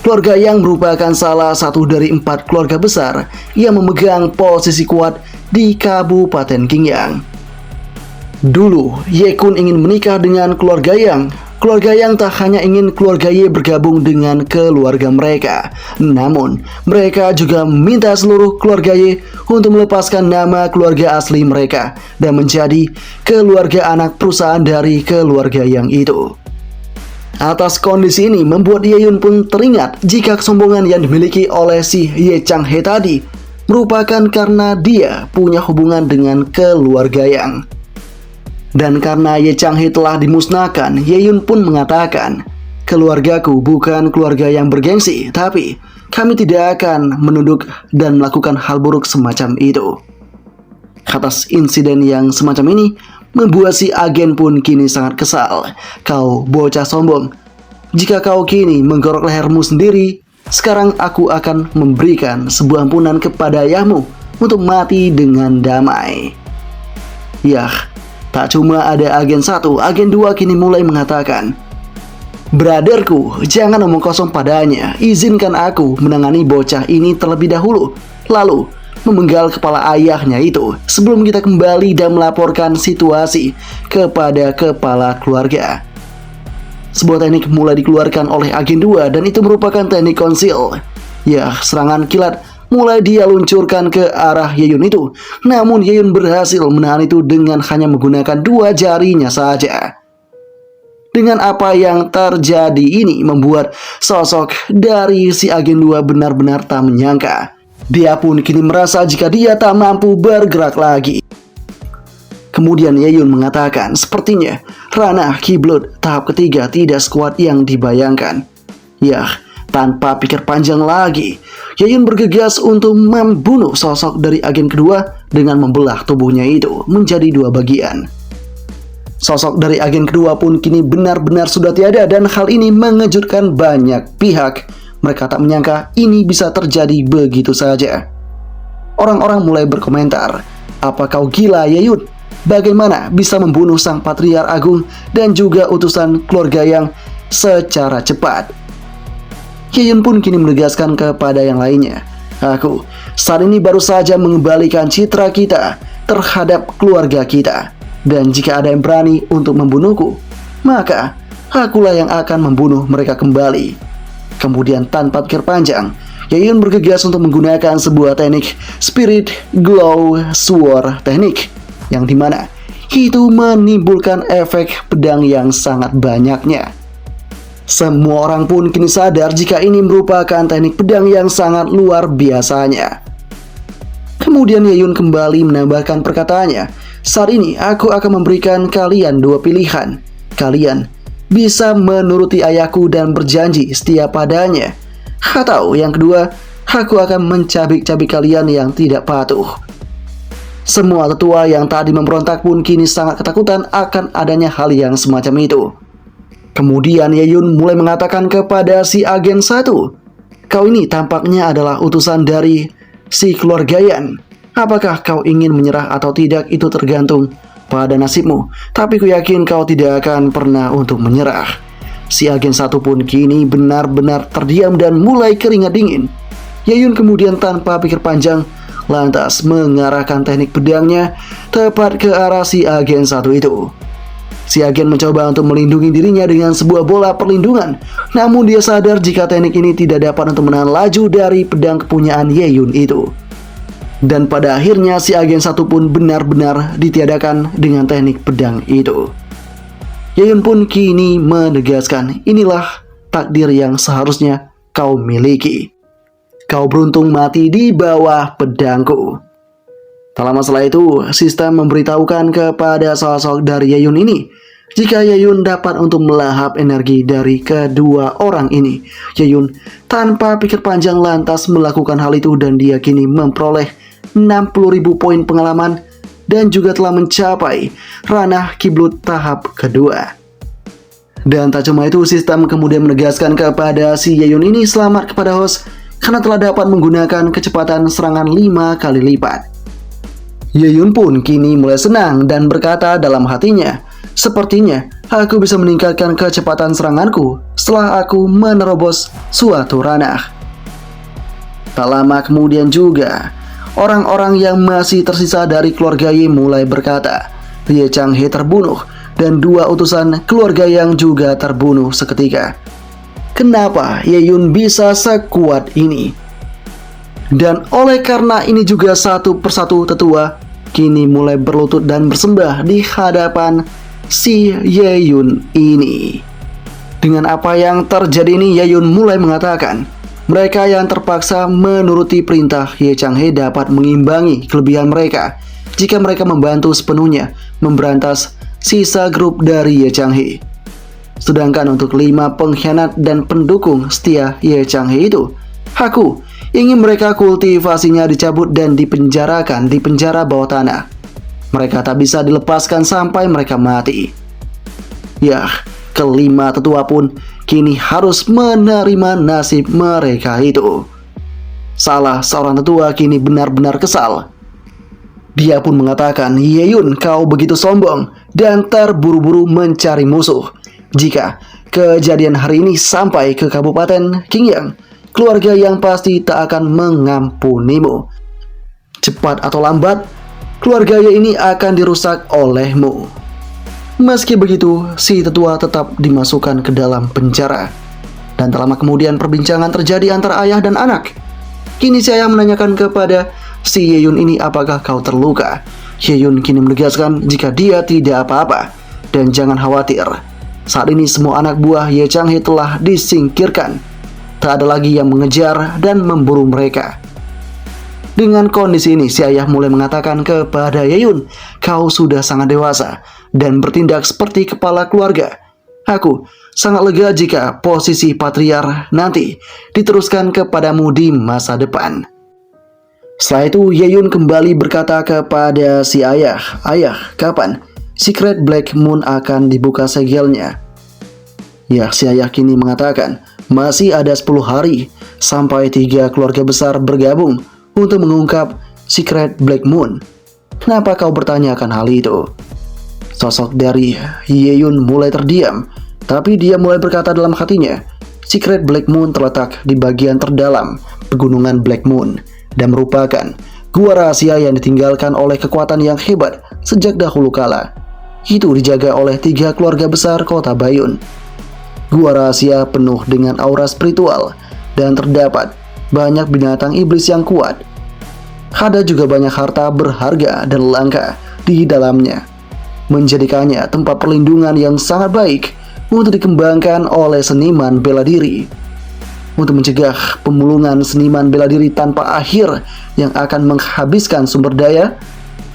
Keluarga Yang merupakan salah satu dari 4 keluarga besar yang memegang posisi kuat di Kabupaten Qingyang. Dulu, Ye Kun ingin menikah dengan keluarga Yang. Keluarga Yang tak hanya ingin keluarga Ye bergabung dengan keluarga mereka, namun mereka juga meminta seluruh keluarga Ye untuk melepaskan nama keluarga asli mereka dan menjadi keluarga anak perusahaan dari keluarga Yang itu. Atas kondisi ini membuat Ye Yun pun teringat jika kesombongan yang dimiliki oleh si Ye Chang'e tadi merupakan karena dia punya hubungan dengan keluarga Yang. Dan karena Ye Chang'e telah dimusnahkan, Ye Yun pun mengatakan, keluargaku bukan keluarga yang bergengsi, tapi kami tidak akan menunduk dan melakukan hal buruk semacam itu. Atas insiden yang semacam ini, membuat si agen pun kini sangat kesal. Kau bocah sombong, jika kau kini menggorok lehermu sendiri, Sekarang aku akan memberikan sebuah ampunan kepada ayahmu untuk mati dengan damai. Yah, tak cuma ada agen 1, agen 2 kini mulai mengatakan, "Brotherku, jangan omong kosong padanya. Izinkan aku menangani bocah ini terlebih dahulu. Lalu, memenggal kepala ayahnya itu sebelum kita kembali dan melaporkan situasi kepada kepala keluarga." Sebuah teknik mulai dikeluarkan oleh agen 2 dan itu merupakan teknik konsil. Ya, serangan kilat mulai dia luncurkan ke arah Ye-Yun itu. Namun Ye-Yun berhasil menahan itu dengan hanya menggunakan 2 jarinya saja. Dengan apa yang terjadi ini membuat sosok dari si agen 2 benar-benar tak menyangka. Dia pun kini merasa jika dia tak mampu bergerak lagi. Kemudian Ye-Yun mengatakan, sepertinya ranah Kiblut tahap ketiga tidak sekuat yang dibayangkan. Yah, tanpa pikir panjang lagi, Ye-Yun bergegas untuk membunuh sosok dari agen kedua dengan membelah tubuhnya itu menjadi 2 bagian. Sosok dari agen kedua pun kini benar-benar sudah tiada dan hal ini mengejutkan banyak pihak. Mereka tak menyangka ini bisa terjadi begitu saja. Orang-orang mulai berkomentar, "Apa kau gila, Ye-Yun? Bagaimana bisa membunuh sang patriark agung dan juga utusan keluarga yang secara cepat?" Ye-Yun pun kini menegaskan kepada yang lainnya, "Aku saat ini baru saja mengembalikan citra kita terhadap keluarga kita. Dan jika ada yang berani untuk membunuhku, maka akulah yang akan membunuh mereka kembali." Kemudian tanpa pikir panjang, Ye-Yun bergegas untuk menggunakan sebuah teknik Spirit Glow Sword teknik, yang dimana itu menimbulkan efek pedang yang sangat banyaknya. Semua orang pun kini sadar jika ini merupakan teknik pedang yang sangat luar biasanya. Kemudian Ye-Yun kembali menambahkan perkataannya, "Saat ini aku akan memberikan kalian 2 pilihan. Kalian bisa menuruti ayahku dan berjanji setia padanya. Atau yang kedua, aku akan mencabik-cabik kalian yang tidak patuh." Semua tetua yang tadi memberontak pun kini sangat ketakutan akan adanya hal yang semacam itu. Kemudian Ye-Yun mulai mengatakan kepada si agen 1, "Kau ini tampaknya adalah utusan dari si keluarga Yan. Apakah kau ingin menyerah atau tidak itu tergantung pada nasibmu. Tapi ku yakin kau tidak akan pernah untuk menyerah." Si agen 1 pun kini benar-benar terdiam dan mulai keringat dingin. Ye-Yun kemudian tanpa pikir panjang lantas mengarahkan teknik pedangnya tepat ke arah si agen 1 itu. Si agen mencoba untuk melindungi dirinya dengan sebuah bola perlindungan. Namun dia sadar jika teknik ini tidak dapat untuk menahan laju dari pedang kepunyaan Ye-Yun itu. Dan pada akhirnya si agen 1 pun benar-benar ditiadakan dengan teknik pedang itu. Ye-Yun pun kini menegaskan, "Inilah takdir yang seharusnya kau miliki. Kau beruntung mati di bawah pedangku." Tak lama setelah itu, sistem memberitahukan kepada sosok dari Ye-Yun ini jika Ye-Yun dapat untuk melahap energi dari kedua orang ini. Ye-Yun tanpa pikir panjang lantas melakukan hal itu dan dia kini memperoleh 60.000 poin pengalaman dan juga telah mencapai ranah Kiblut tahap kedua. Dan tak cuma itu, sistem kemudian menegaskan kepada si Ye-Yun ini selamat kepada host karena telah dapat menggunakan kecepatan serangan 5 kali lipat. Ye-Yun pun kini mulai senang dan berkata dalam hatinya, "Sepertinya aku bisa meningkatkan kecepatan seranganku setelah aku menerobos suatu ranah." Tak lama kemudian juga, orang-orang yang masih tersisa dari keluarga Ye mulai berkata, Ye Changhe terbunuh dan 2 utusan keluarga yang juga terbunuh seketika. Kenapa Ye-Yun bisa sekuat ini? Dan oleh karena ini juga satu persatu tetua kini mulai berlutut dan bersembah di hadapan si Ye-Yun ini. Dengan apa yang terjadi ini, Ye-Yun mulai mengatakan, mereka yang terpaksa menuruti perintah Ye Changhe dapat mengimbangi kelebihan mereka jika mereka membantu sepenuhnya memberantas sisa grup dari Ye Changhe. Sedangkan untuk 5 pengkhianat dan pendukung setia Ye Changhe itu, aku ingin mereka kultivasinya dicabut dan dipenjarakan di penjara bawah tanah. Mereka tak bisa dilepaskan sampai mereka mati. Yah, kelima tetua pun kini harus menerima nasib mereka itu. Salah seorang tetua kini benar-benar kesal. Dia pun mengatakan, "Ye Yun, kau begitu sombong dan terburu-buru mencari musuh. Jika kejadian hari ini sampai ke Kabupaten Qingyang, keluarga yang pasti tak akan mengampunimu. Cepat atau lambat, keluarga ini akan dirusak olehmu." Meski begitu, si tetua tetap dimasukkan ke dalam penjara. Dan tak lama kemudian perbincangan terjadi antara ayah dan anak. Kini si ayah menanyakan kepada si Ye Yun ini, "Apakah kau terluka?" Ye Yun kini menegaskan jika dia tidak apa-apa dan jangan khawatir. Saat ini semua anak buah Ye Changhe telah disingkirkan. Tak ada lagi yang mengejar dan memburu mereka. Dengan kondisi ini, si ayah mulai mengatakan kepada Ye Yun, "Kau sudah sangat dewasa dan bertindak seperti kepala keluarga. Aku sangat lega jika posisi patriark nanti diteruskan kepadamu di masa depan." Setelah itu, Ye Yun kembali berkata kepada si ayah, "Ayah, kapan Secret Black Moon akan dibuka segelnya?" Ya, si ayah kini mengatakan, "Masih ada 10 hari sampai 3 keluarga besar bergabung untuk mengungkap Secret Black Moon." "Kenapa kau bertanyakan hal itu?" Sosok dari Ye Yun mulai terdiam, tapi dia mulai berkata dalam hatinya, "Secret Black Moon terletak di bagian terdalam pegunungan Black Moon dan merupakan gua rahasia yang ditinggalkan oleh kekuatan yang hebat sejak dahulu kala. Itu dijaga oleh 3 keluarga besar kota Bayun. Gua rahasia penuh dengan aura spiritual dan terdapat banyak binatang iblis yang kuat. Ada juga banyak harta berharga dan langka di dalamnya, menjadikannya tempat perlindungan yang sangat baik untuk dikembangkan oleh seniman bela diri. Untuk mencegah pemulungan seniman bela diri tanpa akhir yang akan menghabiskan sumber daya,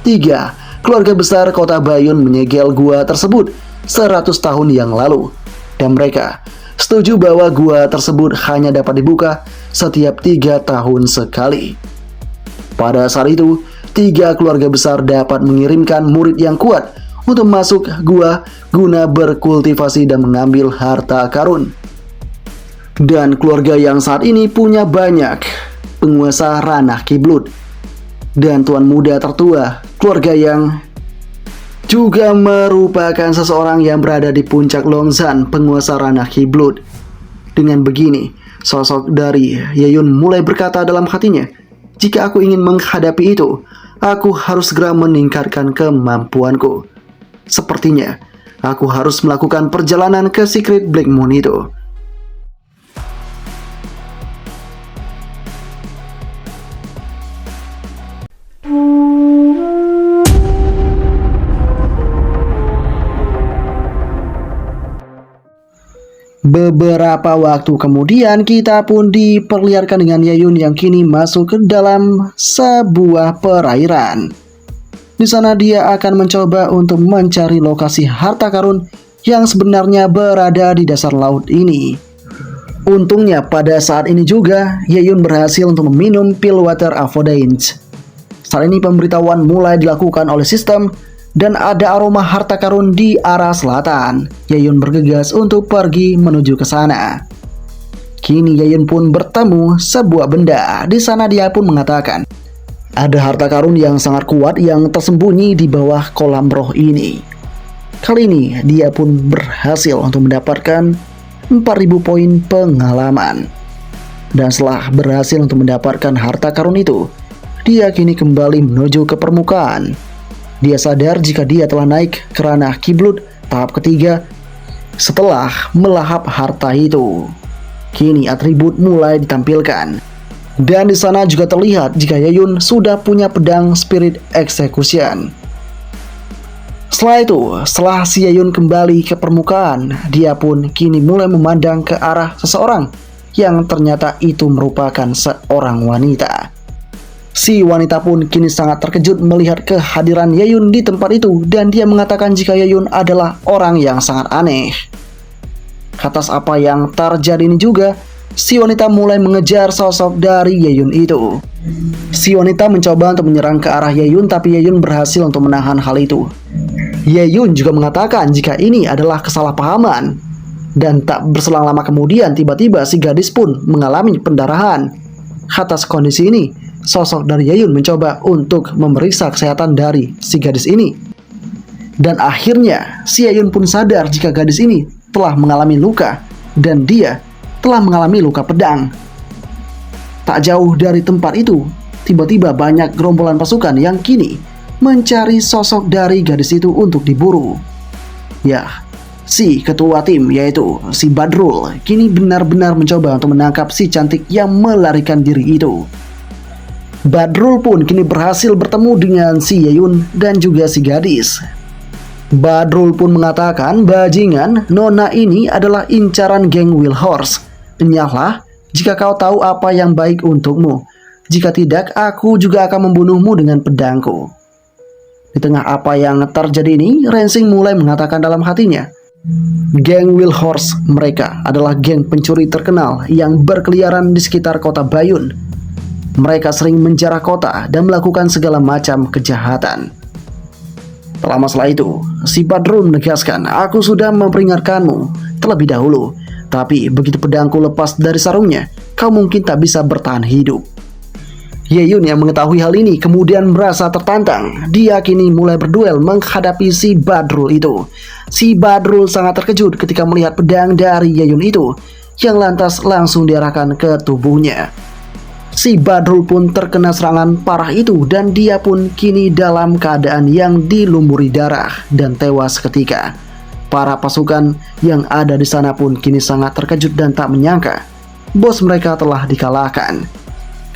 3 keluarga besar kota Bayun menyegel gua tersebut 100 tahun yang lalu, dan mereka setuju bahwa gua tersebut hanya dapat dibuka setiap 3 tahun sekali. Pada saat itu, 3 keluarga besar dapat mengirimkan murid yang kuat untuk masuk gua guna berkultivasi dan mengambil harta karun. Dan keluarga yang saat ini punya banyak penguasa ranah kiblat. Dan tuan muda tertua, keluarga yang juga merupakan seseorang yang berada di puncak Longzhan, penguasa ranah kiblat. Dengan begini, sosok dari Ye Yun mulai berkata dalam hatinya, "Jika aku ingin menghadapi itu, aku harus segera meningkatkan kemampuanku. Sepertinya, aku harus melakukan perjalanan ke Secret Black Moon itu." Beberapa waktu kemudian, kita pun diperlihatkan dengan Ye Yun yang kini masuk ke dalam sebuah perairan. Di sana dia akan mencoba untuk mencari lokasi harta karun yang sebenarnya berada di dasar laut ini. Untungnya pada saat ini juga Ye Yun berhasil untuk meminum pil water Avodains. Saat ini pemberitahuan mulai dilakukan oleh sistem dan ada aroma harta karun di arah selatan. Ye Yun bergegas untuk pergi menuju ke sana. Kini Ye Yun pun bertemu sebuah benda. Di sana dia pun mengatakan, ada harta karun yang sangat kuat yang tersembunyi di bawah kolam roh ini. Kali ini dia pun berhasil untuk mendapatkan 4.000 poin pengalaman. Dan setelah berhasil untuk mendapatkan harta karun itu, dia kini kembali menuju ke permukaan. Dia sadar jika dia telah naik ke ranah kiblat tahap ketiga setelah melahap harta itu. Kini atribut mulai ditampilkan. Dan di sana juga terlihat jika Ye Yun sudah punya pedang Spirit Execution. Setelah itu, setelah si Ye Yun kembali ke permukaan, dia pun kini mulai memandang ke arah seseorang yang ternyata itu merupakan seorang wanita. Si wanita pun kini sangat terkejut melihat kehadiran Ye Yun di tempat itu, dan dia mengatakan jika Ye Yun adalah orang yang sangat aneh. Atas apa yang terjadi ini juga, si wanita mulai mengejar sosok dari Ye Yun itu. Si wanita mencoba untuk menyerang ke arah Ye Yun, tapi Ye Yun berhasil untuk menahan hal itu. Ye Yun juga mengatakan jika ini adalah kesalahpahaman. Dan tak berselang lama kemudian tiba-tiba si gadis pun mengalami pendarahan. Atas kondisi ini, sosok dari Yeyun mencoba untuk memeriksa kesehatan dari si gadis ini. Dan akhirnya si Yeyun pun sadar jika gadis ini telah mengalami luka dan dia telah mengalami luka pedang. Tak jauh dari tempat itu, tiba-tiba banyak gerombolan pasukan yang kini mencari sosok dari gadis itu untuk diburu. Ya, si ketua tim yaitu si Badrul kini benar-benar mencoba untuk menangkap si cantik yang melarikan diri itu. Badrul pun kini berhasil bertemu dengan si Yeyun dan juga si gadis. Badrul pun mengatakan, bajingan, nona ini adalah incaran geng Wilhorse. Enyahlah jika kau tahu apa yang baik untukmu. Jika tidak, aku juga akan membunuhmu dengan pedangku. Di tengah apa yang terjadi ini, Rensing mulai mengatakan dalam hatinya, geng Wilhorse mereka adalah geng pencuri terkenal yang berkeliaran di sekitar kota Bayun. Mereka sering menjarah kota dan melakukan segala macam kejahatan. Tak lama setelah itu, si Badrul menegaskan, aku sudah memperingatkanmu terlebih dahulu. Tapi begitu pedangku lepas dari sarungnya, kau mungkin tak bisa bertahan hidup. Yeyun yang mengetahui hal ini kemudian merasa tertantang. Dia kini mulai berduel menghadapi si Badrul itu. Si Badrul sangat terkejut ketika melihat pedang dari Yeyun itu yang lantas langsung diarahkan ke tubuhnya. Si Badrul pun terkena serangan parah itu dan dia pun kini dalam keadaan yang dilumuri darah dan tewas seketika. Para pasukan yang ada di sana pun kini sangat terkejut dan tak menyangka bos mereka telah dikalahkan.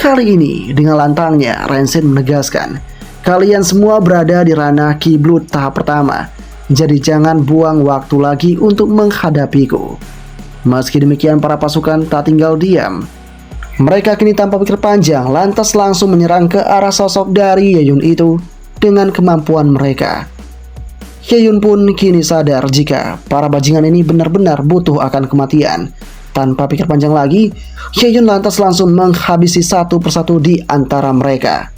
Kali ini dengan lantangnya Renshin menegaskan, kalian semua berada di ranah kiblut tahap pertama, jadi jangan buang waktu lagi untuk menghadapiku. Meski demikian para pasukan tak tinggal diam. Mereka kini tanpa pikir panjang lantas langsung menyerang ke arah sosok dari Yeyun itu dengan kemampuan mereka. Yeyun pun kini sadar jika para bajingan ini benar-benar butuh akan kematian. Tanpa pikir panjang lagi, Yeyun lantas langsung menghabisi satu persatu di antara mereka.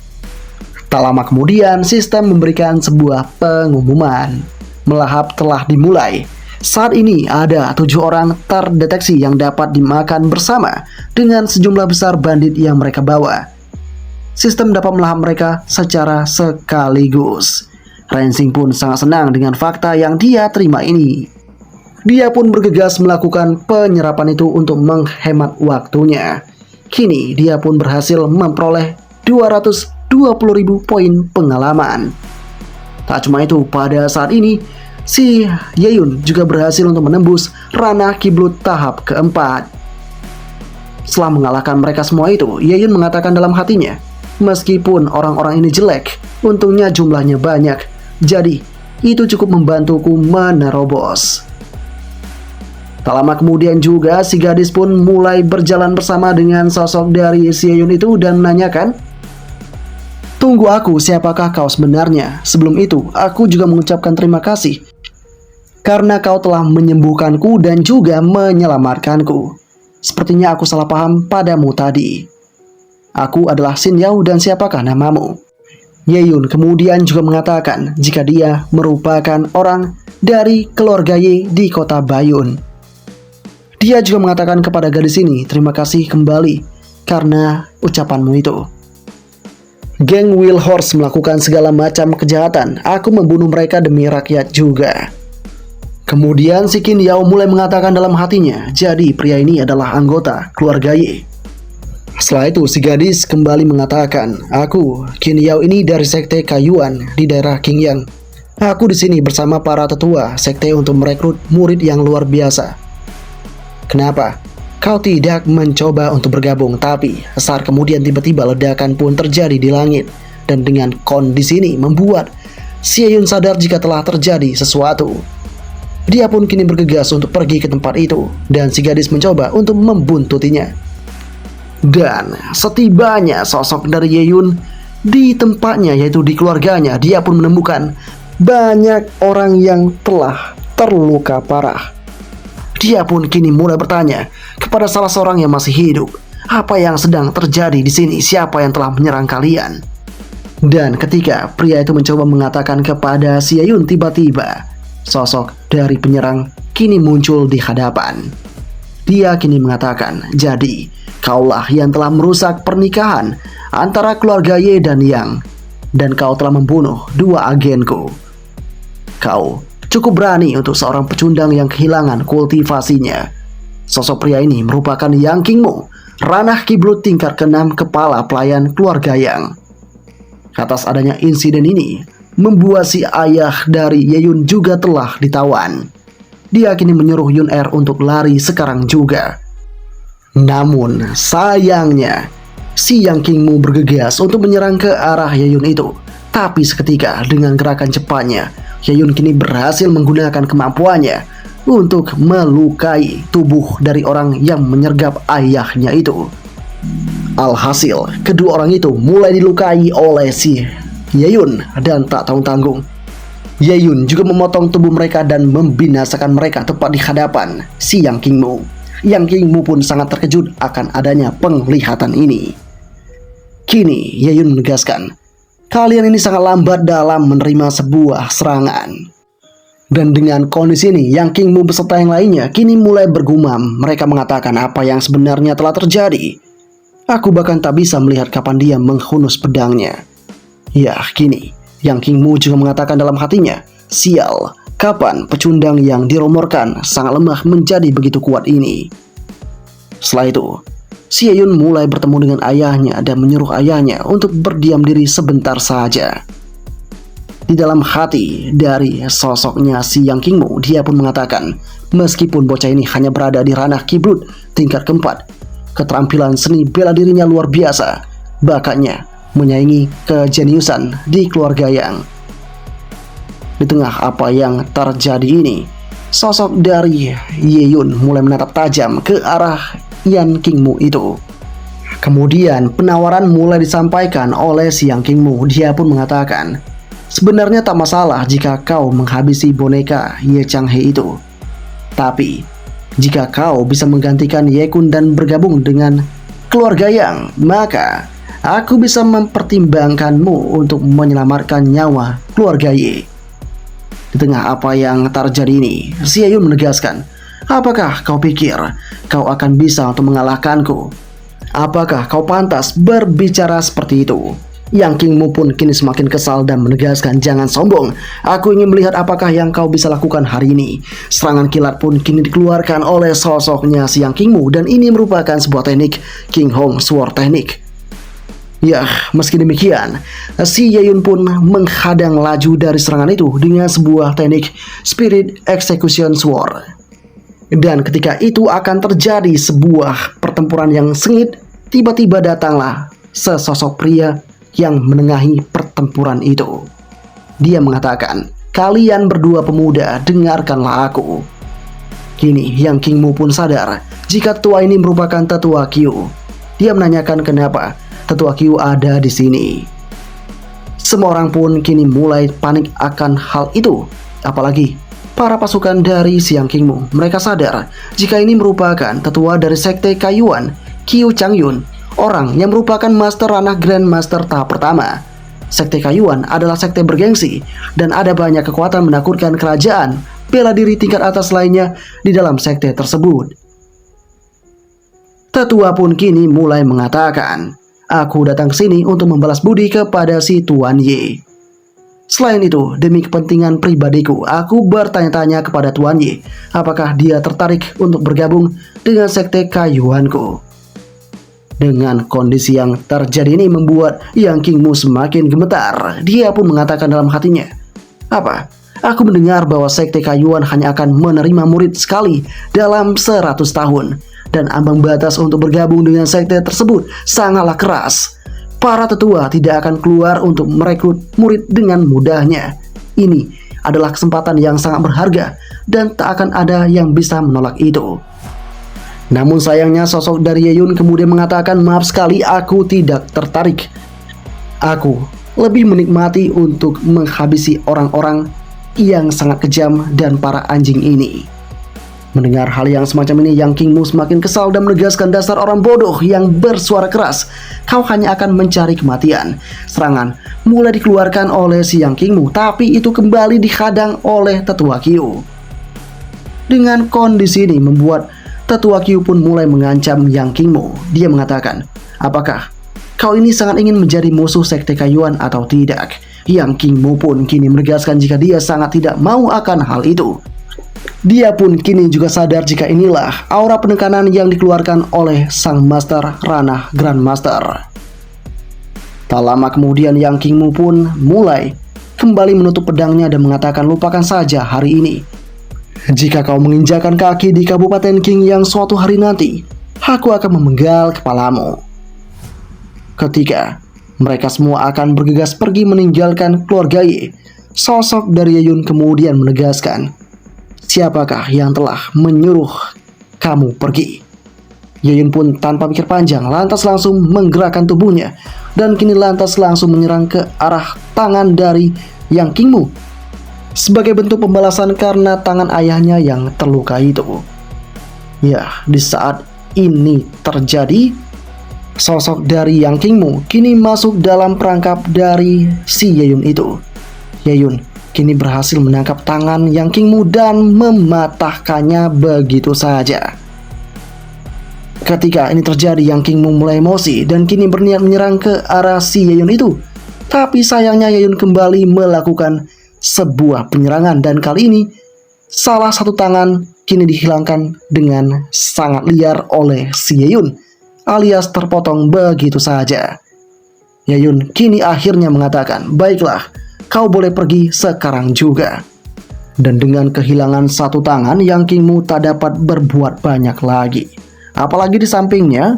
Tak lama kemudian, sistem memberikan sebuah pengumuman. Melahap telah dimulai. Saat ini ada 7 orang terdeteksi yang dapat dimakan bersama dengan sejumlah besar bandit yang mereka bawa. Sistem dapat melahap mereka secara sekaligus. Rensing pun sangat senang dengan fakta yang dia terima ini. Dia pun bergegas melakukan penyerapan itu untuk menghemat waktunya. Kini dia pun berhasil memperoleh 220.000 poin pengalaman. Tak cuma itu, pada saat ini si Yeyun juga berhasil untuk menembus ranah kiblut tahap keempat. Setelah mengalahkan mereka semua itu, Yeyun mengatakan dalam hatinya, meskipun orang-orang ini jelek, untungnya jumlahnya banyak, jadi itu cukup membantuku menerobos. Tak lama kemudian juga si gadis pun mulai berjalan bersama dengan sosok dari si Yeyun itu dan menanyakan, tunggu aku, siapakah kau sebenarnya? Sebelum itu, aku juga mengucapkan terima kasih karena kau telah menyembuhkanku dan juga menyelamatkanku. Sepertinya aku salah paham padamu tadi. Aku adalah Xin Yao dan siapakah namamu? Yeyun kemudian juga mengatakan jika dia merupakan orang dari keluarga Ye di kota Bayun. Dia juga mengatakan kepada gadis ini, terima kasih kembali karena ucapanmu itu. Geng Wilhorse melakukan segala macam kejahatan. Aku membunuh mereka demi rakyat juga. Kemudian si Qin Yao mulai mengatakan dalam hatinya, jadi pria ini adalah anggota keluarga Ye. Setelah itu si gadis kembali mengatakan, aku Qin Yao ini dari sekte Kayuan di daerah Qingyang. Aku di sini bersama para tetua sekte untuk merekrut murid yang luar biasa. Kenapa kau tidak mencoba untuk bergabung? Tapi saat kemudian tiba-tiba ledakan pun terjadi di langit. Dan dengan kondisi ini membuat si Yeyun sadar jika telah terjadi sesuatu. Dia pun kini bergegas untuk pergi ke tempat itu. Dan si gadis mencoba untuk membuntutinya. Dan setibanya sosok dari Yeyun di tempatnya, yaitu di keluarganya, dia pun menemukan banyak orang yang telah terluka parah. Dia pun kini mulai bertanya kepada salah seorang yang masih hidup, apa yang sedang terjadi di sini? Siapa yang telah menyerang kalian? Dan ketika pria itu mencoba mengatakan kepada si Yeyun, tiba-tiba sosok dari penyerang kini muncul di hadapan. Dia kini mengatakan, jadi kaulah yang telah merusak pernikahan antara keluarga Ye dan Yang, dan kau telah membunuh 2 agenku. Kau cukup berani untuk seorang pecundang yang kehilangan kultivasinya. Sosok pria ini merupakan Yang Qingmu, ranah kiblat tingkat ke-6 kepala pelayan keluarga Yang. Atas adanya insiden ini, membuat si ayah dari Ye Yun juga telah ditawan. Dia kini menyuruh Yun Er untuk lari sekarang juga. Namun sayangnya, si Yang Qingmu bergegas untuk menyerang ke arah Ye Yun itu. Tapi seketika dengan gerakan cepatnya, Ye Yun kini berhasil menggunakan kemampuannya untuk melukai tubuh dari orang yang menyergap ayahnya itu. Alhasil, kedua orang itu mulai dilukai oleh si Ye Yun dan tak tanggung-tanggung. Ye Yun juga memotong tubuh mereka dan membinasakan mereka tepat di hadapan si Yang Qingmu. Yang Qingmu pun sangat terkejut akan adanya penglihatan ini. Kini Ye Yun menegaskan, kalian ini sangat lambat dalam menerima sebuah serangan. Dan dengan kondisi ini, Yang Qingmu beserta yang lainnya kini mulai bergumam. Mereka mengatakan apa yang sebenarnya telah terjadi. Aku bahkan tak bisa melihat kapan dia menghunus pedangnya. Ya, kini Yang Qingmu juga mengatakan dalam hatinya, sial, kapan pecundang yang dirumorkan sangat lemah menjadi begitu kuat ini. Setelah itu, si Ye Yun mulai bertemu dengan ayahnya dan menyuruh ayahnya untuk berdiam diri sebentar saja. Di dalam hati dari sosoknya si Yang Qingmu, dia pun mengatakan, meskipun bocah ini hanya berada di ranah kiblat tingkat ke-4, keterampilan seni bela dirinya luar biasa, bakatnya menyaingi kejeniusan di keluarga Yang. Di tengah apa yang terjadi ini, sosok dari Ye Yun mulai menatap tajam ke arah Yang Qingmu itu. Kemudian penawaran mulai disampaikan oleh si Yang Qingmu. Dia pun mengatakan, sebenarnya tak masalah jika kau menghabisi boneka Ye Changhe itu. Tapi jika kau bisa menggantikan Ye Kun dan bergabung dengan keluarga Yang, maka aku bisa mempertimbangkanmu untuk menyelamatkan nyawa keluarga Ye. Di tengah apa yang terjadi ini, si Ye Yun menegaskan, apakah kau pikir kau akan bisa untuk mengalahkanku? Apakah kau pantas berbicara seperti itu? Yang Qingmu pun kini semakin kesal dan menegaskan, jangan sombong. Aku ingin melihat apakah yang kau bisa lakukan hari ini. Serangan kilat pun kini dikeluarkan oleh sosoknya si Yang Qingmu, dan ini merupakan sebuah teknik King Hong Sword Technique. Ya, meski demikian, si Ye Yun pun menghadang laju dari serangan itu dengan sebuah teknik Spirit Execution Sword. Dan ketika itu akan terjadi sebuah pertempuran yang sengit, tiba-tiba datanglah sesosok pria yang menengahi pertempuran itu. Dia mengatakan, kalian berdua pemuda, dengarkanlah aku. Kini Yang Qingmu pun sadar jika tetua ini merupakan tetua Qiu. Dia menanyakan kenapa tetua Qiu ada di sini. Semua orang pun kini mulai panik akan hal itu. Apalagi para pasukan dari si Yang Qingmu. Mereka sadar jika ini merupakan tetua dari sekte Kaiyuan, Qiu Changyun, orang yang merupakan master ranah Grand Master tahap pertama. Sekte Kaiyuan adalah sekte bergengsi dan ada banyak kekuatan menakutkan kerajaan bela diri tingkat atas lainnya di dalam sekte tersebut. Tetua pun kini mulai mengatakan, aku datang ke sini untuk membalas budi kepada si Tuan Ye. Selain itu, demi kepentingan pribadiku, aku bertanya-tanya kepada Tuan Ye, apakah dia tertarik untuk bergabung dengan sekte Kaiyuanku. Dengan kondisi yang terjadi ini membuat Yang Qingmu semakin gemetar. Dia pun mengatakan dalam hatinya, apa? Aku mendengar bahwa sekte Kaiyuan hanya akan menerima murid sekali dalam 100 tahun. Dan ambang batas untuk bergabung dengan sekte tersebut sangatlah keras. Para tetua tidak akan keluar untuk merekrut murid dengan mudahnya. Ini adalah kesempatan yang sangat berharga dan tak akan ada yang bisa menolak itu. Namun sayangnya sosok dari Ye Yun kemudian mengatakan, maaf sekali, aku tidak tertarik. Aku lebih menikmati untuk menghabisi orang-orang yang sangat kejam dan para anjing ini. Mendengar hal yang semacam ini, Yang Qingmu semakin kesal dan menegaskan, dasar orang bodoh yang bersuara keras, kau hanya akan mencari kematian. Serangan mulai dikeluarkan oleh si Yang Qingmu, tapi itu kembali dihadang oleh tetua Qiu. Dengan kondisi ini membuat Tetua Q pun mulai mengancam Yang Qingmu. Dia mengatakan, apakah kau ini sangat ingin menjadi musuh sekte Kaiyuan atau tidak? Yang Qingmu pun kini menegaskan jika dia sangat tidak mau akan hal itu. Dia pun kini juga sadar jika inilah aura penekanan yang dikeluarkan oleh sang master ranah Grandmaster. Tak lama kemudian Yang Qingmu pun mulai kembali menutup pedangnya dan mengatakan, lupakan saja hari ini. Jika kau menginjakan kaki di Kabupaten Qing yang suatu hari nanti, aku akan memenggal kepalamu. Ketika mereka semua akan bergegas pergi meninggalkan keluarga Ye, sosok dari Ye Yun kemudian menegaskan, siapakah yang telah menyuruh kamu pergi? Ye Yun pun tanpa pikir panjang lantas langsung menggerakkan tubuhnya dan kini lantas langsung menyerang ke arah tangan dari Yang Qingmu sebagai bentuk pembalasan karena tangan ayahnya yang terluka itu. Ya, di saat ini terjadi, sosok dari Yang Qingmu kini masuk dalam perangkap dari si Ye Yun itu. Ye Yun kini berhasil menangkap tangan Yang Qingmu dan mematahkannya begitu saja. Ketika ini terjadi, Yang Qingmu mulai emosi dan kini berniat menyerang ke arah si Ye Yun itu. Tapi sayangnya Ye Yun kembali melakukan sebuah penyerangan dan kali ini salah satu tangan kini dihilangkan dengan sangat liar oleh si Ye Yun alias terpotong begitu saja. Ye Yun kini akhirnya mengatakan, baiklah, kau boleh pergi sekarang juga. Dan dengan kehilangan satu tangan, Yang Qingmu tak dapat berbuat banyak lagi. Apalagi di sampingnya,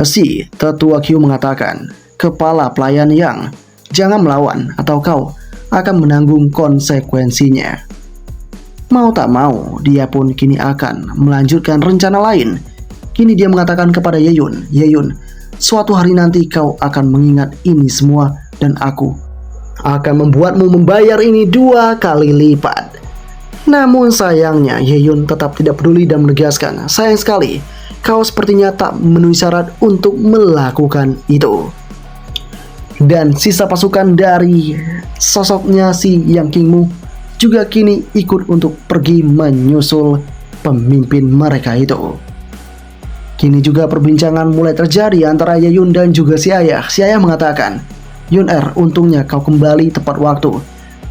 si Tetua Q mengatakan, kepala pelayan Yang, jangan melawan atau kau akan menanggung konsekuensinya. Mau tak mau, dia pun kini akan melanjutkan rencana lain. Kini dia mengatakan kepada Ye Yun, Ye Yun, suatu hari nanti kau akan mengingat ini semua dan aku akan membuatmu membayar ini 2 kali lipat. Namun sayangnya Ye Yun tetap tidak peduli dan menegaskan, sayang sekali, kau sepertinya tak memenuhi syarat untuk melakukan itu. Dan sisa pasukan dari sosoknya si Yang Qingmu juga kini ikut untuk pergi menyusul pemimpin mereka itu. Kini juga perbincangan mulai terjadi antara Ye Yun dan juga si ayah. Si ayah mengatakan, Yun untungnya kau kembali tepat waktu.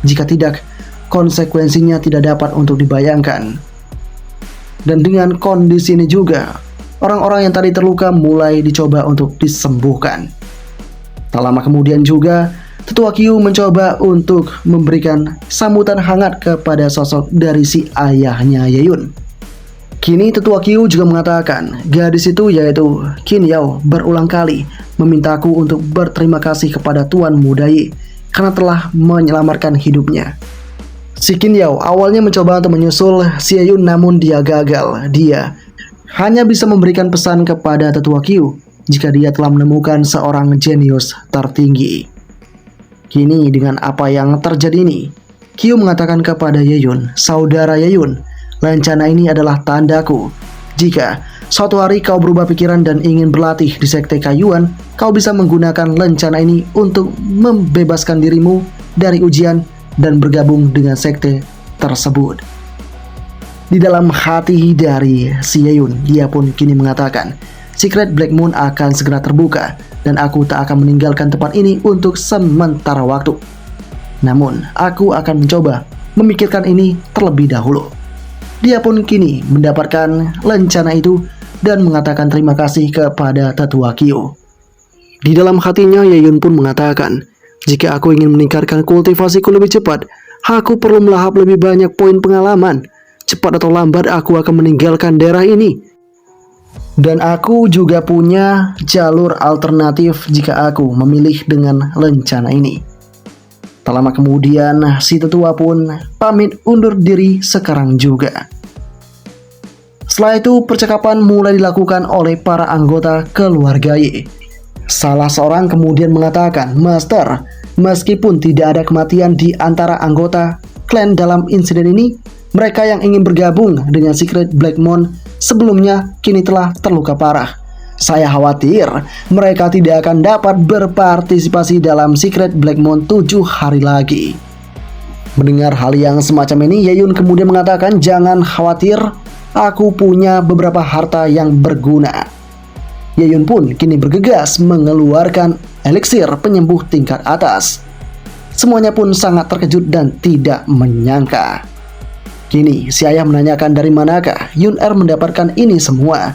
Jika tidak, konsekuensinya tidak dapat untuk dibayangkan. Dan dengan kondisi ini juga, orang-orang yang tadi terluka mulai dicoba untuk disembuhkan. Tak lama kemudian juga, Tetua Q mencoba untuk memberikan sambutan hangat kepada sosok dari si ayahnya Ye Yun. Kini Tetua Q juga mengatakan, gadis itu yaitu Qin Yao berulang kali memintaku untuk berterima kasih kepada Tuan Muda Ye karena telah menyelamatkan hidupnya. Si Qin Yao awalnya mencoba untuk menyusul si Ye Yun namun dia gagal. Dia hanya bisa memberikan pesan kepada Tetua Q jika dia telah menemukan seorang jenius tertinggi. Kini dengan apa yang terjadi ini, Q mengatakan kepada Ye Yun, saudara Ye Yun, rencana ini adalah tandaku. Jika suatu hari kau berubah pikiran dan ingin berlatih di sekte Kaiyuan, kau bisa menggunakan rencana ini untuk membebaskan dirimu dari ujian dan bergabung dengan sekte tersebut. Di dalam hati dari si Ye Yun, dia pun kini mengatakan, Secret Black Moon akan segera terbuka dan aku tak akan meninggalkan tempat ini untuk sementara waktu. Namun, aku akan mencoba memikirkan ini terlebih dahulu. Dia pun kini mendapatkan rencana itu dan mengatakan terima kasih kepada Tetua Q. Di dalam hatinya, Ye Yun pun mengatakan, jika aku ingin meningkatkan kultivasiku lebih cepat, aku perlu melahap lebih banyak poin pengalaman. Cepat atau lambat aku akan meninggalkan daerah ini. Dan aku juga punya jalur alternatif jika aku memilih dengan rencana ini. Tak lama kemudian, si tetua pun pamit undur diri sekarang juga. Setelah itu, percakapan mulai dilakukan oleh para anggota keluarga Ye. Salah seorang kemudian mengatakan, Master, meskipun tidak ada kematian di antara anggota klan dalam insiden ini, mereka yang ingin bergabung dengan Secret Black Moon sebelumnya kini telah terluka parah. Saya khawatir mereka tidak akan dapat berpartisipasi dalam Secret Black Moon 7 hari lagi. Mendengar hal yang semacam ini, Ye Yun kemudian mengatakan, jangan khawatir, aku punya beberapa harta yang berguna. Ye Yun pun kini bergegas mengeluarkan eliksir penyembuh tingkat atas. Semuanya pun sangat terkejut dan tidak menyangka. Kini si ayah menanyakan dari manakah Yun Er mendapatkan ini semua.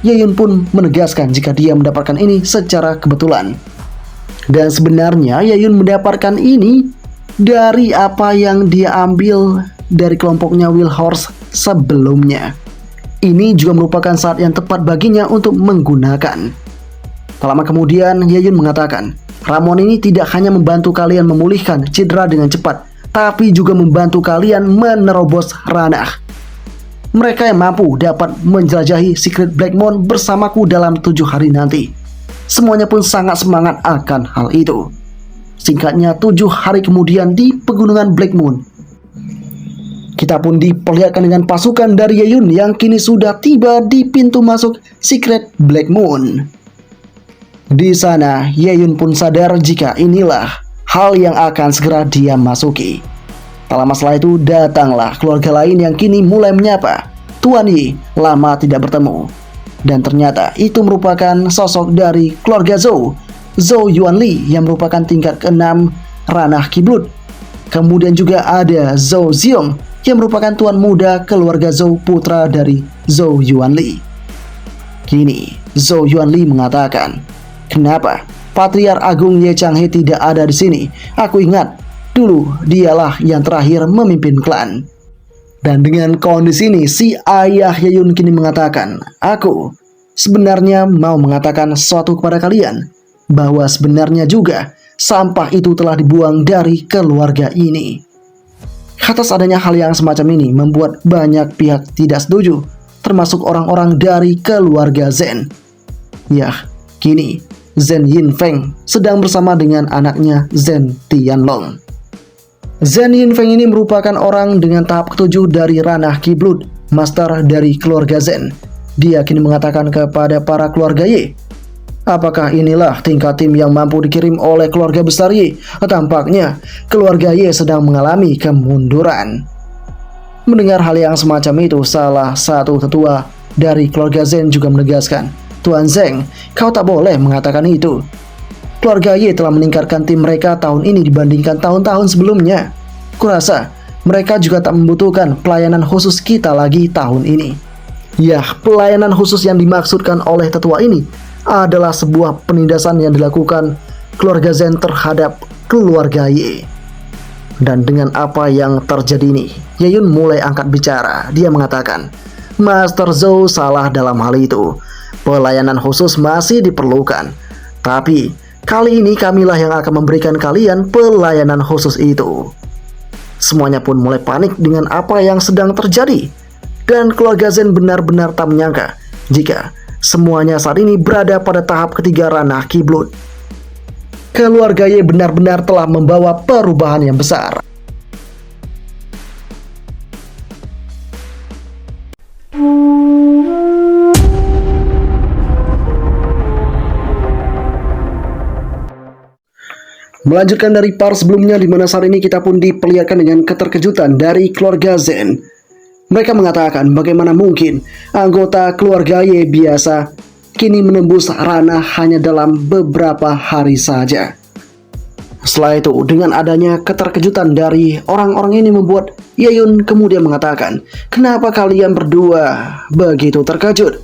Ye Yun pun menegaskan jika dia mendapatkan ini secara kebetulan. Dan sebenarnya Ye Yun mendapatkan ini dari apa yang dia ambil dari kelompoknya Wilhorse sebelumnya. Ini juga merupakan saat yang tepat baginya untuk menggunakan. Tak lama kemudian Ye Yun mengatakan, ramuan ini tidak hanya membantu kalian memulihkan cedera dengan cepat, tapi juga membantu kalian menerobos ranah. Mereka yang mampu dapat menjelajahi Secret Black Moon bersamaku dalam 7 hari nanti. Semuanya pun sangat semangat akan hal itu. Singkatnya 7 hari kemudian di pegunungan Black Moon, kita pun diperlihatkan dengan pasukan dari Ye Yun yang kini sudah tiba di pintu masuk Secret Black Moon. Di sana, Ye Yun pun sadar jika inilah hal yang akan segera dia masuki. Tak lama setelah itu datanglah keluarga lain yang kini mulai menyapa. Tuan Yi, lama tidak bertemu. Dan ternyata itu merupakan sosok dari keluarga Zhou Yuanli yang merupakan tingkat ke-6 ranah kiblat. Kemudian juga ada Zhou Xiong yang merupakan tuan muda keluarga Zhou, putra dari Zhou Yuanli. Kini Zhou Yuanli mengatakan, kenapa Patriark Agung Ye Changhe tidak ada di sini? Aku ingat dulu dialah yang terakhir memimpin klan. Dan dengan kondisi ini, si ayah Ye Yun kini mengatakan, aku sebenarnya mau mengatakan sesuatu kepada kalian, bahwa sebenarnya juga sampah itu telah dibuang dari keluarga ini. Atas adanya hal yang semacam ini membuat banyak pihak tidak setuju, termasuk orang-orang dari keluarga Zhen. Ya, kini Zhen Yinfeng sedang bersama dengan anaknya Zhen Tianlong. Zhen Yinfeng ini merupakan orang dengan tahap ke-7 dari ranah kiblat, master dari keluarga Zhen. Dia kini mengatakan kepada para keluarga Ye, apakah inilah tingkat tim yang mampu dikirim oleh keluarga besar Ye? Tampaknya keluarga Ye sedang mengalami kemunduran. Mendengar hal yang semacam itu, salah satu tetua dari keluarga Zhen juga menegaskan, Tuan Zheng, kau tak boleh mengatakan itu. Keluarga Ye telah meningkatkan tim mereka tahun ini dibandingkan tahun-tahun sebelumnya. Kurasa mereka juga tak membutuhkan pelayanan khusus kita lagi tahun ini. Ya, pelayanan khusus yang dimaksudkan oleh tetua ini adalah sebuah penindasan yang dilakukan keluarga Zhen terhadap keluarga Ye. Dan dengan apa yang terjadi ini, Ye Yun mulai angkat bicara. Dia mengatakan, Master Zhou salah dalam hal itu. Pelayanan khusus masih diperlukan, tapi kali ini kamilah yang akan memberikan kalian pelayanan khusus itu. Semuanya pun mulai panik dengan apa yang sedang terjadi. Dan keluarga Zhen benar-benar tak menyangka jika semuanya saat ini berada pada tahap ketiga ranah kiblat. Keluarga Ye benar-benar telah membawa perubahan yang besar. Melanjutkan dari part sebelumnya, di mana saat ini kita pun diperlihatkan dengan keterkejutan dari keluarga Zhen. Mereka mengatakan bagaimana mungkin anggota keluarga Ye biasa kini menembus ranah hanya dalam beberapa hari saja. Setelah itu, dengan adanya keterkejutan dari orang-orang ini membuat Ye Yun kemudian mengatakan, kenapa kalian berdua begitu terkejut?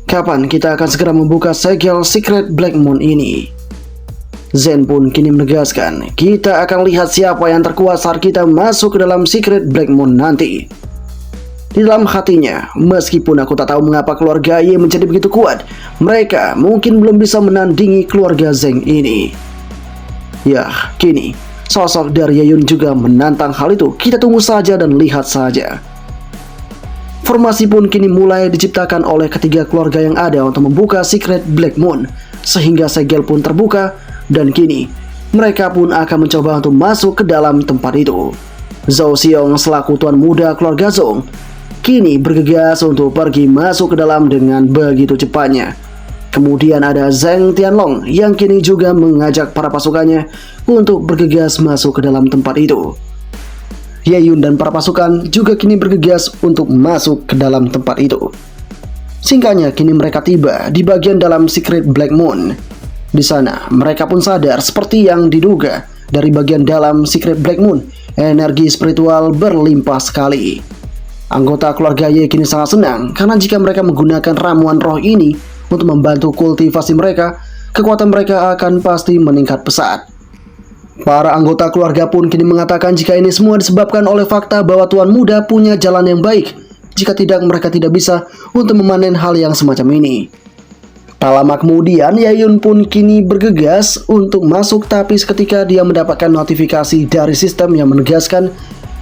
Kapan kita akan segera membuka segel Secret Black Moon ini? Zhen pun kini menegaskan, kita akan lihat siapa yang terkuat saat kita masuk ke dalam Secret Black Moon nanti. Di dalam hatinya, meskipun aku tak tahu mengapa keluarga Ye menjadi begitu kuat, mereka mungkin belum bisa menandingi keluarga Zheng ini. Ya, kini sosok dari Ye Yun juga menantang hal itu. Kita tunggu saja dan lihat saja. Formasi pun kini mulai diciptakan oleh ketiga keluarga yang ada untuk membuka Secret Black Moon, sehingga segel pun terbuka, dan kini mereka pun akan mencoba untuk masuk ke dalam tempat itu. Zhou Xiong selaku tuan muda keluarga Zhou kini bergegas untuk pergi masuk ke dalam dengan begitu cepatnya. Kemudian ada Zheng Tianlong yang kini juga mengajak para pasukannya untuk bergegas masuk ke dalam tempat itu. Ye-Yun dan para pasukan juga kini bergegas untuk masuk ke dalam tempat itu. Singkatnya, kini mereka tiba di bagian dalam Secret Black Moon. Di sana, mereka pun sadar seperti yang diduga, dari bagian dalam Secret Black Moon, energi spiritual berlimpah sekali. Anggota keluarga Ye kini sangat senang karena jika mereka menggunakan ramuan roh ini untuk membantu kultivasi mereka, kekuatan mereka akan pasti meningkat pesat. Para anggota keluarga pun kini mengatakan jika ini semua disebabkan oleh fakta bahwa Tuan Muda punya jalan yang baik. Jika tidak, mereka tidak bisa untuk memanen hal yang semacam ini. Tak lama kemudian, Ye-Yun pun kini bergegas untuk masuk, tapi seketika dia mendapatkan notifikasi dari sistem yang menegaskan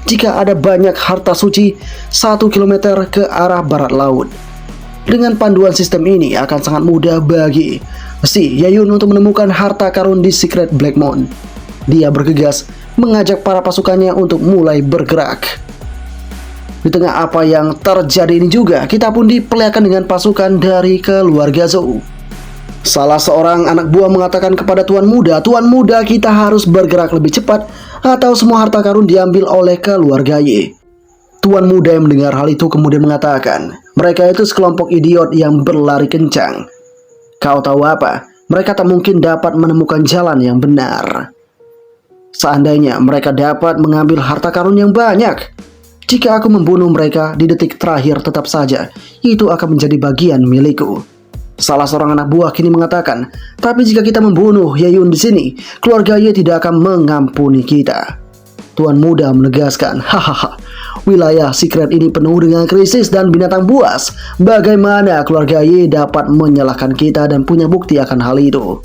jika ada banyak harta suci 1 km ke arah barat laut. Dengan panduan sistem ini akan sangat mudah bagi Ye-Yun untuk menemukan harta karun di Secret Black Moon. Dia bergegas mengajak para pasukannya untuk mulai bergerak. Di tengah apa yang terjadi ini juga, kita pun diperlihatkan dengan pasukan dari keluarga Zhou. Salah seorang anak buah mengatakan kepada Tuan Muda, "Tuan Muda, kita harus bergerak lebih cepat atau semua harta karun diambil oleh keluarga Ye." Tuan Muda yang mendengar hal itu kemudian mengatakan, "Mereka itu sekelompok idiot yang berlari kencang. Kau tahu apa? Mereka tak mungkin dapat menemukan jalan yang benar. Seandainya mereka dapat mengambil harta karun yang banyak, jika aku membunuh mereka di detik terakhir tetap saja, itu akan menjadi bagian milikku." Salah seorang anak buah kini mengatakan, "Tapi jika kita membunuh Ye-Yun di sini, keluarga Ye tidak akan mengampuni kita." Tuan Muda menegaskan, "Hahaha, wilayah secret ini penuh dengan krisis dan binatang buas. Bagaimana keluarga Ye dapat menyalahkan kita dan punya bukti akan hal itu?"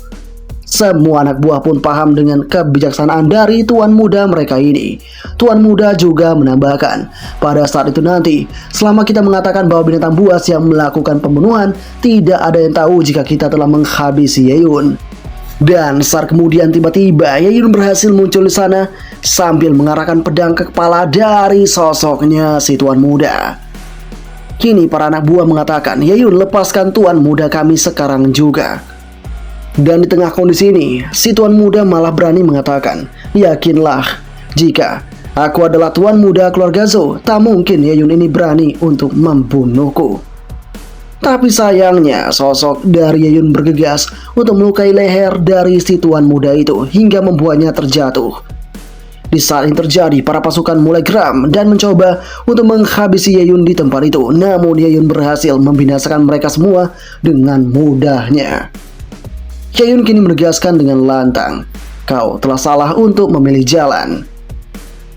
Semua anak buah pun paham dengan kebijaksanaan dari Tuan Muda mereka ini. Tuan Muda juga menambahkan, pada saat itu nanti, selama kita mengatakan bahwa binatang buas yang melakukan pembunuhan, tidak ada yang tahu jika kita telah menghabisi Ye-Yun. Dan saat kemudian tiba-tiba Ye-Yun berhasil muncul di sana sambil mengarahkan pedang ke kepala dari sosoknya si Tuan Muda. Kini para anak buah mengatakan, "Ye-Yun, lepaskan Tuan Muda kami sekarang juga." Dan di tengah kondisi ini, si Tuan Muda malah berani mengatakan, "Yakinlah, jika aku adalah Tuan Muda keluarga Zhou, tak mungkin Ye-Yun ini berani untuk membunuhku." Tapi sayangnya, sosok dari Ye-Yun bergegas untuk melukai leher dari si Tuan Muda itu hingga membuatnya terjatuh. Di saat ini terjadi, para pasukan mulai geram dan mencoba untuk menghabisi Ye-Yun di tempat itu. Namun Ye-Yun berhasil membinasakan mereka semua dengan mudahnya. Ye-Yun kini menegaskan dengan lantang, "Kau telah salah untuk memilih jalan."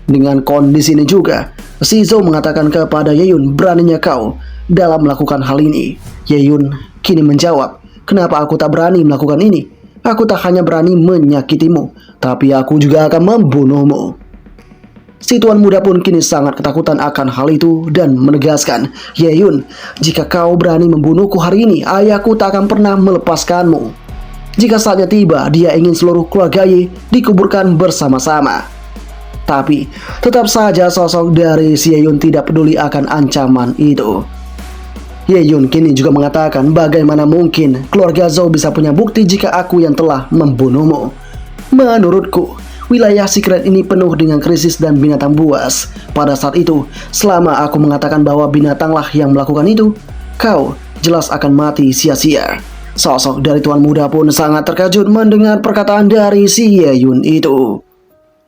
Dengan kondisi ini juga, si Zhou mengatakan kepada Ye-Yun, "Beraninya kau dalam melakukan hal ini?" Ye-Yun kini menjawab, "Kenapa aku tak berani melakukan ini? Aku tak hanya berani menyakitimu, tapi aku juga akan membunuhmu." Si Tuan Muda pun kini sangat ketakutan akan hal itu dan menegaskan, "Ye-Yun, jika kau berani membunuhku hari ini, ayahku tak akan pernah melepaskanmu. Jika saatnya tiba, dia ingin seluruh keluarga Ye dikuburkan bersama-sama." Tapi tetap saja sosok dari si Ye-Yun tidak peduli akan ancaman itu. Ye-Yun kini juga mengatakan, "Bagaimana mungkin keluarga Zhou bisa punya bukti jika aku yang telah membunuhmu? Menurutku, wilayah secret ini penuh dengan krisis dan binatang buas. Pada saat itu, selama aku mengatakan bahwa binatanglah yang melakukan itu, kau jelas akan mati sia-sia." Sosok dari Tuan Muda pun sangat terkejut mendengar perkataan dari si Ye-Yun itu.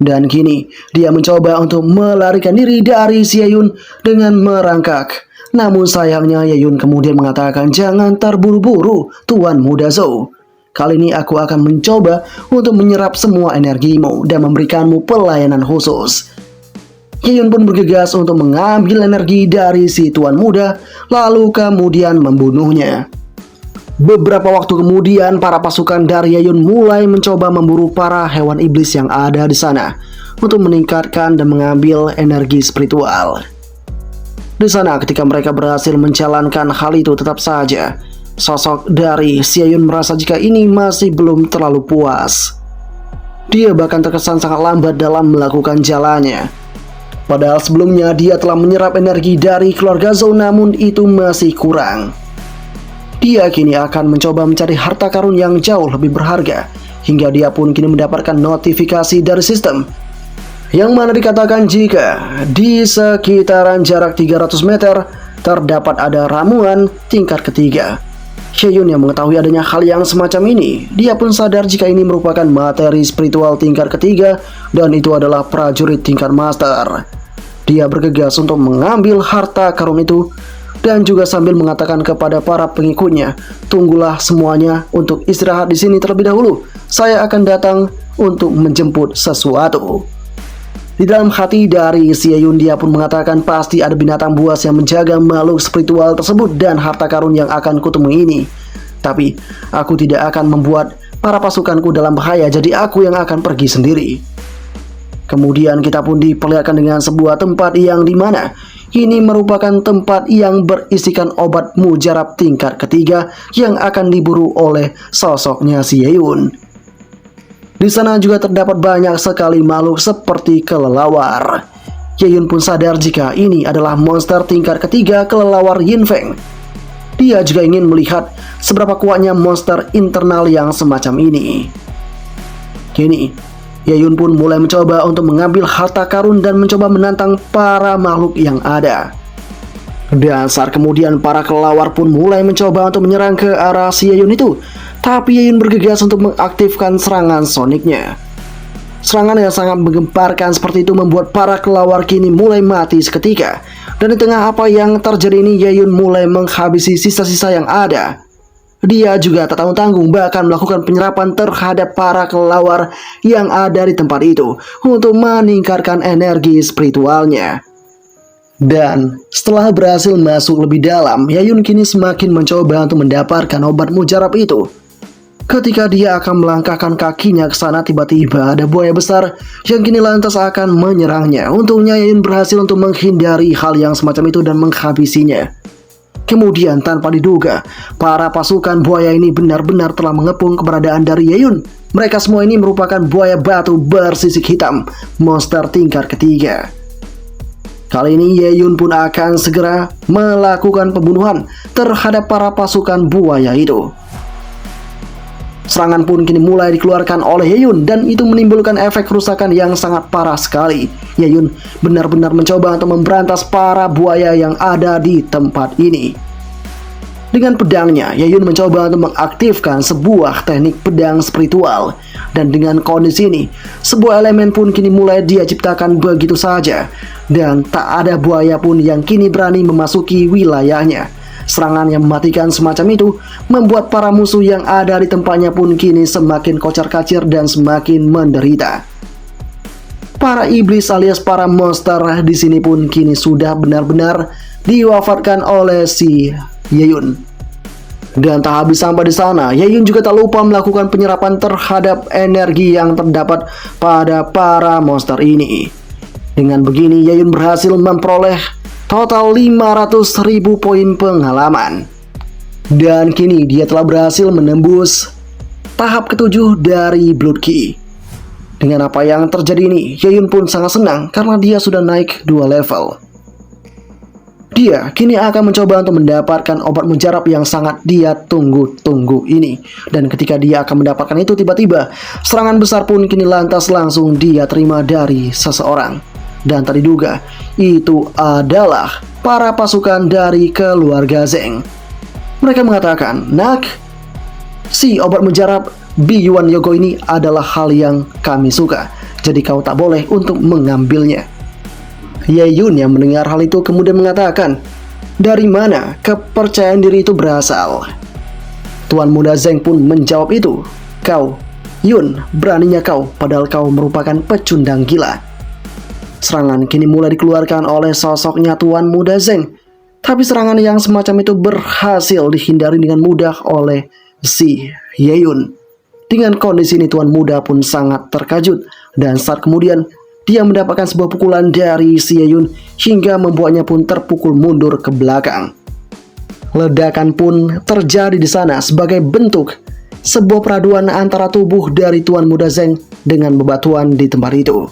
Dan kini dia mencoba untuk melarikan diri dari si Ye-Yun dengan merangkak. Namun sayangnya Ye-Yun kemudian mengatakan, "Jangan terburu-buru, Tuan Muda Zhou. Kali ini aku akan mencoba untuk menyerap semua energimu dan memberikanmu pelayanan khusus." Ye-Yun pun bergegas untuk mengambil energi dari si Tuan Muda, lalu kemudian membunuhnya. Beberapa waktu kemudian, para pasukan dari Ye-Yun mulai mencoba memburu para hewan iblis yang ada di sana untuk meningkatkan dan mengambil energi spiritual. Di sana, ketika mereka berhasil menjalankan hal itu, tetap saja sosok dari Ye-Yun merasa jika ini masih belum terlalu puas. Dia bahkan terkesan sangat lambat dalam melakukan jalannya. Padahal sebelumnya dia telah menyerap energi dari keluarga Zhou, namun itu masih kurang. Dia kini akan mencoba mencari harta karun yang jauh lebih berharga, hingga dia pun kini mendapatkan notifikasi dari sistem. yang mana dikatakan jika di sekitaran jarak 300 meter terdapat ada ramuan tingkat ketiga. Ye-Yun yang mengetahui adanya hal yang semacam ini, dia pun sadar jika ini merupakan materi spiritual tingkat ketiga dan itu adalah prajurit tingkat master. Dia bergegas untuk mengambil harta karun itu dan juga sambil mengatakan kepada para pengikutnya, "Tunggulah semuanya untuk istirahat di sini terlebih dahulu. Saya akan datang untuk menjemput sesuatu." Di dalam hati dari si Ye-Yun, dia pun mengatakan pasti ada binatang buas yang menjaga makhluk spiritual tersebut dan harta karun yang akan kutemui ini. Tapi aku tidak akan membuat para pasukanku dalam bahaya, jadi aku yang akan pergi sendiri. Kemudian kita pun diperlihatkan dengan sebuah tempat yang dimana ini merupakan tempat yang berisikan obat mujarab tingkat ketiga yang akan diburu oleh sosoknya si Ye-Yun. Di sana juga terdapat banyak sekali makhluk seperti kelelawar. Ye-Yun pun sadar jika ini adalah monster tingkat ketiga kelelawar Yin Feng. Dia juga ingin melihat seberapa kuatnya monster internal yang semacam ini. Kini, Ye-Yun pun mulai mencoba untuk mengambil harta karun dan mencoba menantang para makhluk yang ada. Dan saat kemudian para kelelawar pun mulai mencoba untuk menyerang ke arah si Ye-Yun itu. Tapi Ye-Yun bergegas untuk mengaktifkan serangan soniknya. Serangan yang sangat menggemparkan seperti itu membuat para kelelawar kini mulai mati seketika. Dan di tengah apa yang terjadi ini, Ye-Yun mulai menghabisi sisa-sisa yang ada. Dia juga tak tanggung-tanggung bahkan melakukan penyerapan terhadap para kelelawar yang ada di tempat itu untuk meningkatkan energi spiritualnya. Dan setelah berhasil masuk lebih dalam, Ye-Yun kini semakin mencoba untuk mendapatkan obat mujarab itu. Ketika dia akan melangkahkan kakinya ke sana, tiba-tiba ada buaya besar yang kini lantas akan menyerangnya. Untungnya Ye-Yun berhasil untuk menghindari hal yang semacam itu dan menghabisinya. Kemudian tanpa diduga, para pasukan buaya ini benar-benar telah mengepung keberadaan dari Ye-Yun. Mereka semua ini merupakan buaya batu bersisik hitam, monster tingkat ketiga. Kali ini Ye-Yun pun akan segera melakukan pembunuhan terhadap para pasukan buaya itu. Serangan pun kini mulai dikeluarkan oleh Ye-Yun dan itu menimbulkan efek kerusakan yang sangat parah sekali. Ye-Yun benar-benar mencoba untuk memberantas para buaya yang ada di tempat ini. Dengan pedangnya, Ye-Yun mencoba untuk mengaktifkan sebuah teknik pedang spiritual. Dan dengan kondisi ini, sebuah elemen pun kini mulai dia ciptakan begitu saja. Dan tak ada buaya pun yang kini berani memasuki wilayahnya. Serangan yang mematikan semacam itu membuat para musuh yang ada di tempatnya pun kini semakin kocar-kacir dan semakin menderita. Para iblis alias para monster di sini pun kini sudah benar-benar diwafatkan oleh si Ye-Yun. Dan tak habis sampai di sana, Ye-Yun juga tak lupa melakukan penyerapan terhadap energi yang terdapat pada para monster ini. Dengan begini, Ye-Yun berhasil memperoleh total 500.000 poin pengalaman. Dan kini dia telah berhasil menembus tahap ketujuh dari Blood Key. Dengan apa yang terjadi ini, Ye-Yun pun sangat senang karena dia sudah naik 2 level. Dia kini akan mencoba untuk mendapatkan obat mujarab yang sangat dia tunggu-tunggu ini. Dan ketika dia akan mendapatkan itu, tiba-tiba serangan besar pun kini lantas langsung dia terima dari seseorang. Dan tak diduga, itu adalah para pasukan dari keluarga Zeng. Mereka mengatakan, "Nak, si obat mujarab Biyuan Yogo ini adalah hal yang kami suka. Jadi kau tak boleh untuk mengambilnya." Ye-Yun yang mendengar hal itu kemudian mengatakan, "Dari mana kepercayaan diri itu berasal?" Tuan muda Zeng pun menjawab itu, "Kau, Yun, beraninya kau padahal kau merupakan pecundang gila." Serangan kini mulai dikeluarkan oleh sosoknya Tuan muda Zeng. Tapi serangan yang semacam itu berhasil dihindari dengan mudah oleh si Ye-Yun. Dengan kondisi ini Tuan muda pun sangat terkejut. Dan saat kemudian dia mendapatkan sebuah pukulan dari si Ye-Yun hingga membuatnya pun terpukul mundur ke belakang. Ledakan pun terjadi di sana sebagai bentuk sebuah peraduan antara tubuh dari Tuan muda Zeng dengan bebatuan di tempat itu.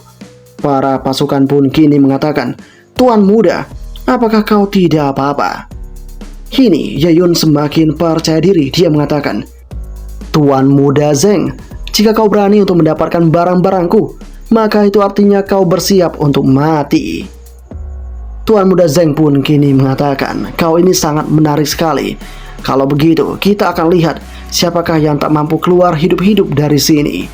Para pasukan pun kini mengatakan, "Tuan muda, apakah kau tidak apa-apa?" Kini Ye-Yun semakin percaya diri. Dia mengatakan, "Tuan muda Zeng, jika kau berani untuk mendapatkan barang-barangku, maka itu artinya kau bersiap untuk mati. Tuan Muda Zeng pun kini mengatakan, kau ini sangat menarik sekali. Kalau begitu, kita akan lihat siapakah yang tak mampu keluar hidup-hidup dari sini.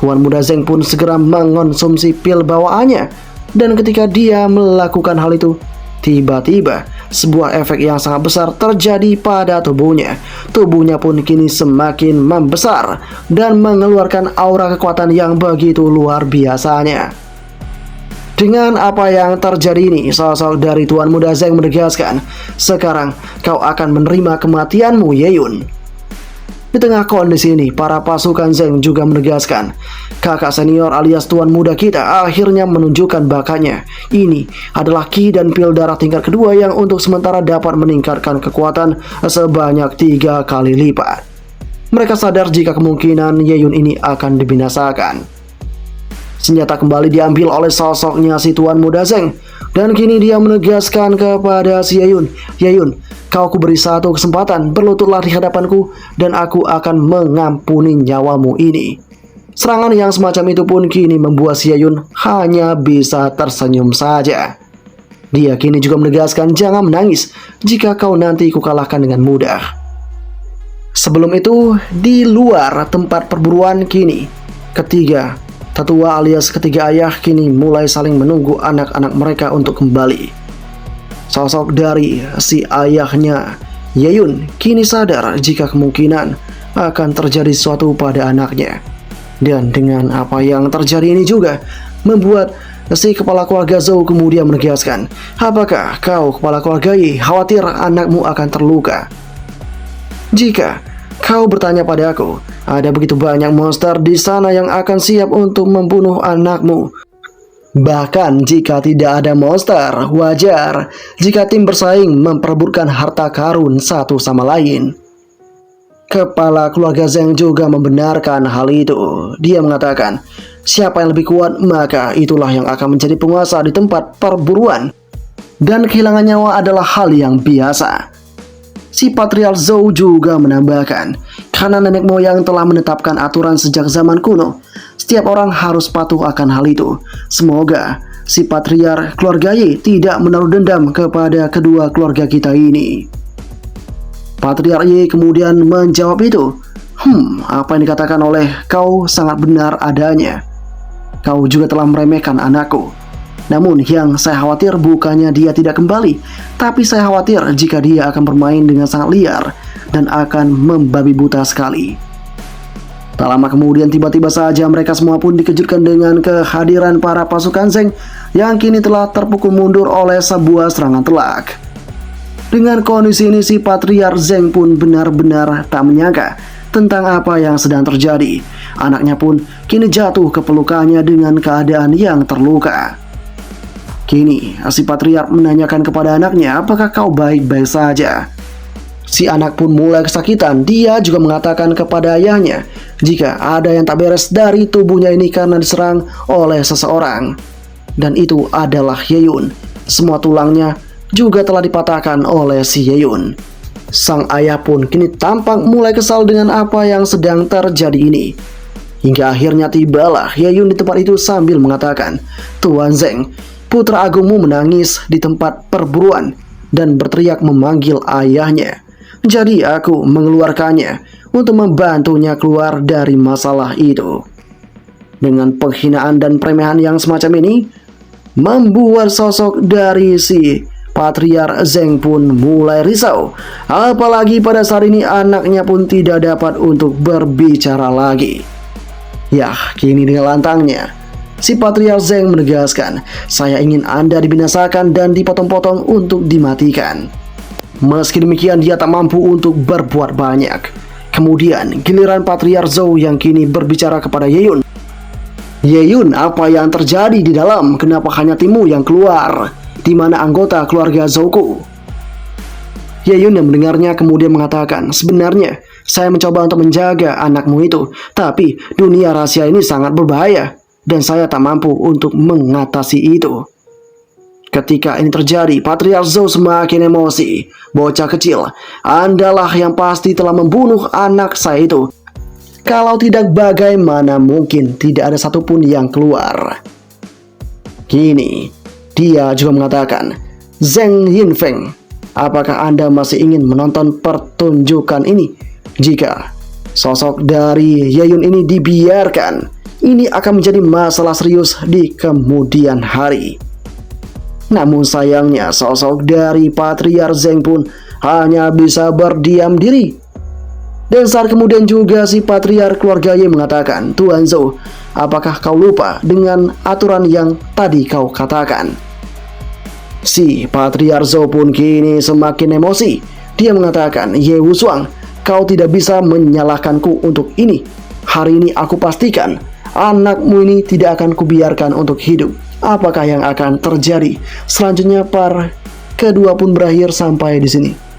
Tuan Muda Zeng pun segera mengonsumsi pil bawaannya. Dan ketika dia melakukan hal itu, tiba-tiba sebuah efek yang sangat besar terjadi pada tubuhnya. Tubuhnya pun kini semakin membesar dan mengeluarkan aura kekuatan yang begitu luar biasanya. Dengan apa yang terjadi ini, sosok dari Tuan Muda Zeng menegaskan, sekarang kau akan menerima kematianmu, Yeyun. Di tengah kondisi ini, para pasukan Zeng juga menegaskan, kakak senior alias Tuan Muda kita akhirnya menunjukkan bakatnya. Ini adalah ki dan pil darah tingkat kedua yang untuk sementara dapat meningkatkan kekuatan sebanyak 3 kali lipat. Mereka sadar jika kemungkinan Yeyun ini akan dibinasakan. Senjata kembali diambil oleh sosoknya si Tuan Muda Zeng. Dan kini dia menegaskan kepada si Yeyun, Yeyun, kau kuberi satu kesempatan, berlututlah di hadapanku dan aku akan mengampuni nyawamu ini. Serangan yang semacam itu pun kini membuat si Yeyun hanya bisa tersenyum saja. Dia kini juga menegaskan, jangan menangis jika kau nanti kukalahkan dengan mudah. Sebelum itu, di luar tempat perburuan kini, ketiga tetua alias ketiga ayah kini mulai saling menunggu anak-anak mereka untuk kembali. Sosok dari si ayahnya, Yeyun, kini sadar jika kemungkinan akan terjadi sesuatu pada anaknya. Dan dengan apa yang terjadi ini juga membuat si kepala keluarga Zhou kemudian menegaskan, apakah kau kepala keluarga Yi khawatir anakmu akan terluka? Jika kau bertanya padaku, ada begitu banyak monster di sana yang akan siap untuk membunuh anakmu. Bahkan jika tidak ada monster, wajar jika tim bersaing memperebutkan harta karun satu sama lain. Kepala keluarga Zeng juga membenarkan hal itu. Dia mengatakan, siapa yang lebih kuat maka itulah yang akan menjadi penguasa di tempat perburuan. Dan kehilangan nyawa adalah hal yang biasa. Si Patriark Zhou juga menambahkan, karena nenek moyang telah menetapkan aturan sejak zaman kuno, setiap orang harus patuh akan hal itu. Semoga si Patriark keluarga Yi tidak menaruh dendam kepada kedua keluarga kita ini. Patriark Yi kemudian menjawab itu, apa yang dikatakan oleh kau sangat benar adanya. Kau juga telah meremehkan anakku. Namun yang saya khawatir bukannya dia tidak kembali, tapi saya khawatir jika dia akan bermain dengan sangat liar dan akan membabi buta sekali. Tak lama kemudian tiba-tiba saja mereka semua pun dikejutkan dengan kehadiran para pasukan Zeng yang kini telah terpukul mundur oleh sebuah serangan telak. Dengan kondisi ini si Patriark Zeng pun benar-benar tak menyangka tentang apa yang sedang terjadi. Anaknya pun kini jatuh ke pelukannya dengan keadaan yang terluka. Kini, si Patriark menanyakan kepada anaknya, apakah kau baik-baik saja? Si anak pun mulai kesakitan. Dia juga mengatakan kepada ayahnya, jika ada yang tak beres dari tubuhnya ini karena diserang oleh seseorang. Dan itu adalah Yeyun. Semua tulangnya juga telah dipatahkan oleh si Yeyun. Sang ayah pun kini tampak mulai kesal dengan apa yang sedang terjadi ini. Hingga akhirnya tibalah Yeyun di tempat itu sambil mengatakan, Tuan Zeng, putra agungmu menangis di tempat perburuan dan berteriak memanggil ayahnya. Jadi aku mengeluarkannya untuk membantunya keluar dari masalah itu. Dengan penghinaan dan peremehan yang semacam ini, membuat sosok dari si Patriark Zeng pun mulai risau. Apalagi pada saat ini anaknya pun tidak dapat untuk berbicara lagi. Yah, kini dengan lantangnya si Patriark Zeng menegaskan, saya ingin Anda dibinasakan dan dipotong-potong untuk dimatikan. Meski demikian dia tak mampu untuk berbuat banyak. Kemudian giliran Patriark Zhou yang kini berbicara kepada Yeyun. Yeyun, apa yang terjadi di dalam? Kenapa hanya timmu yang keluar? Di mana anggota keluarga Zhouku? Yeyun yang mendengarnya kemudian mengatakan, sebenarnya saya mencoba untuk menjaga anakmu itu, tapi dunia rahasia ini sangat berbahaya dan saya tak mampu untuk mengatasi itu. Ketika ini terjadi, Patriark Zhou semakin emosi. Bocah kecil, Andalah yang pasti telah membunuh anak saya itu. Kalau tidak, bagaimana mungkin tidak ada satupun yang keluar? Kini, dia juga mengatakan, Zheng Yinfeng, apakah Anda masih ingin menonton pertunjukan ini? Jika sosok dari Ye Yun ini dibiarkan, ini akan menjadi masalah serius di kemudian hari. Namun sayangnya, sosok dari Patriark Zheng pun hanya bisa berdiam diri. Dan saat kemudian juga si Patriark keluarga Ye mengatakan, Tuan Zhou, apakah kau lupa dengan aturan yang tadi kau katakan? Si Patriark Zhou pun kini semakin emosi. Dia mengatakan, Ye Wushuang, kau tidak bisa menyalahkanku untuk ini. Hari ini aku pastikan anakmu ini tidak akan kubiarkan untuk hidup. Apakah yang akan terjadi selanjutnya? Kedua pun berakhir sampai di sini.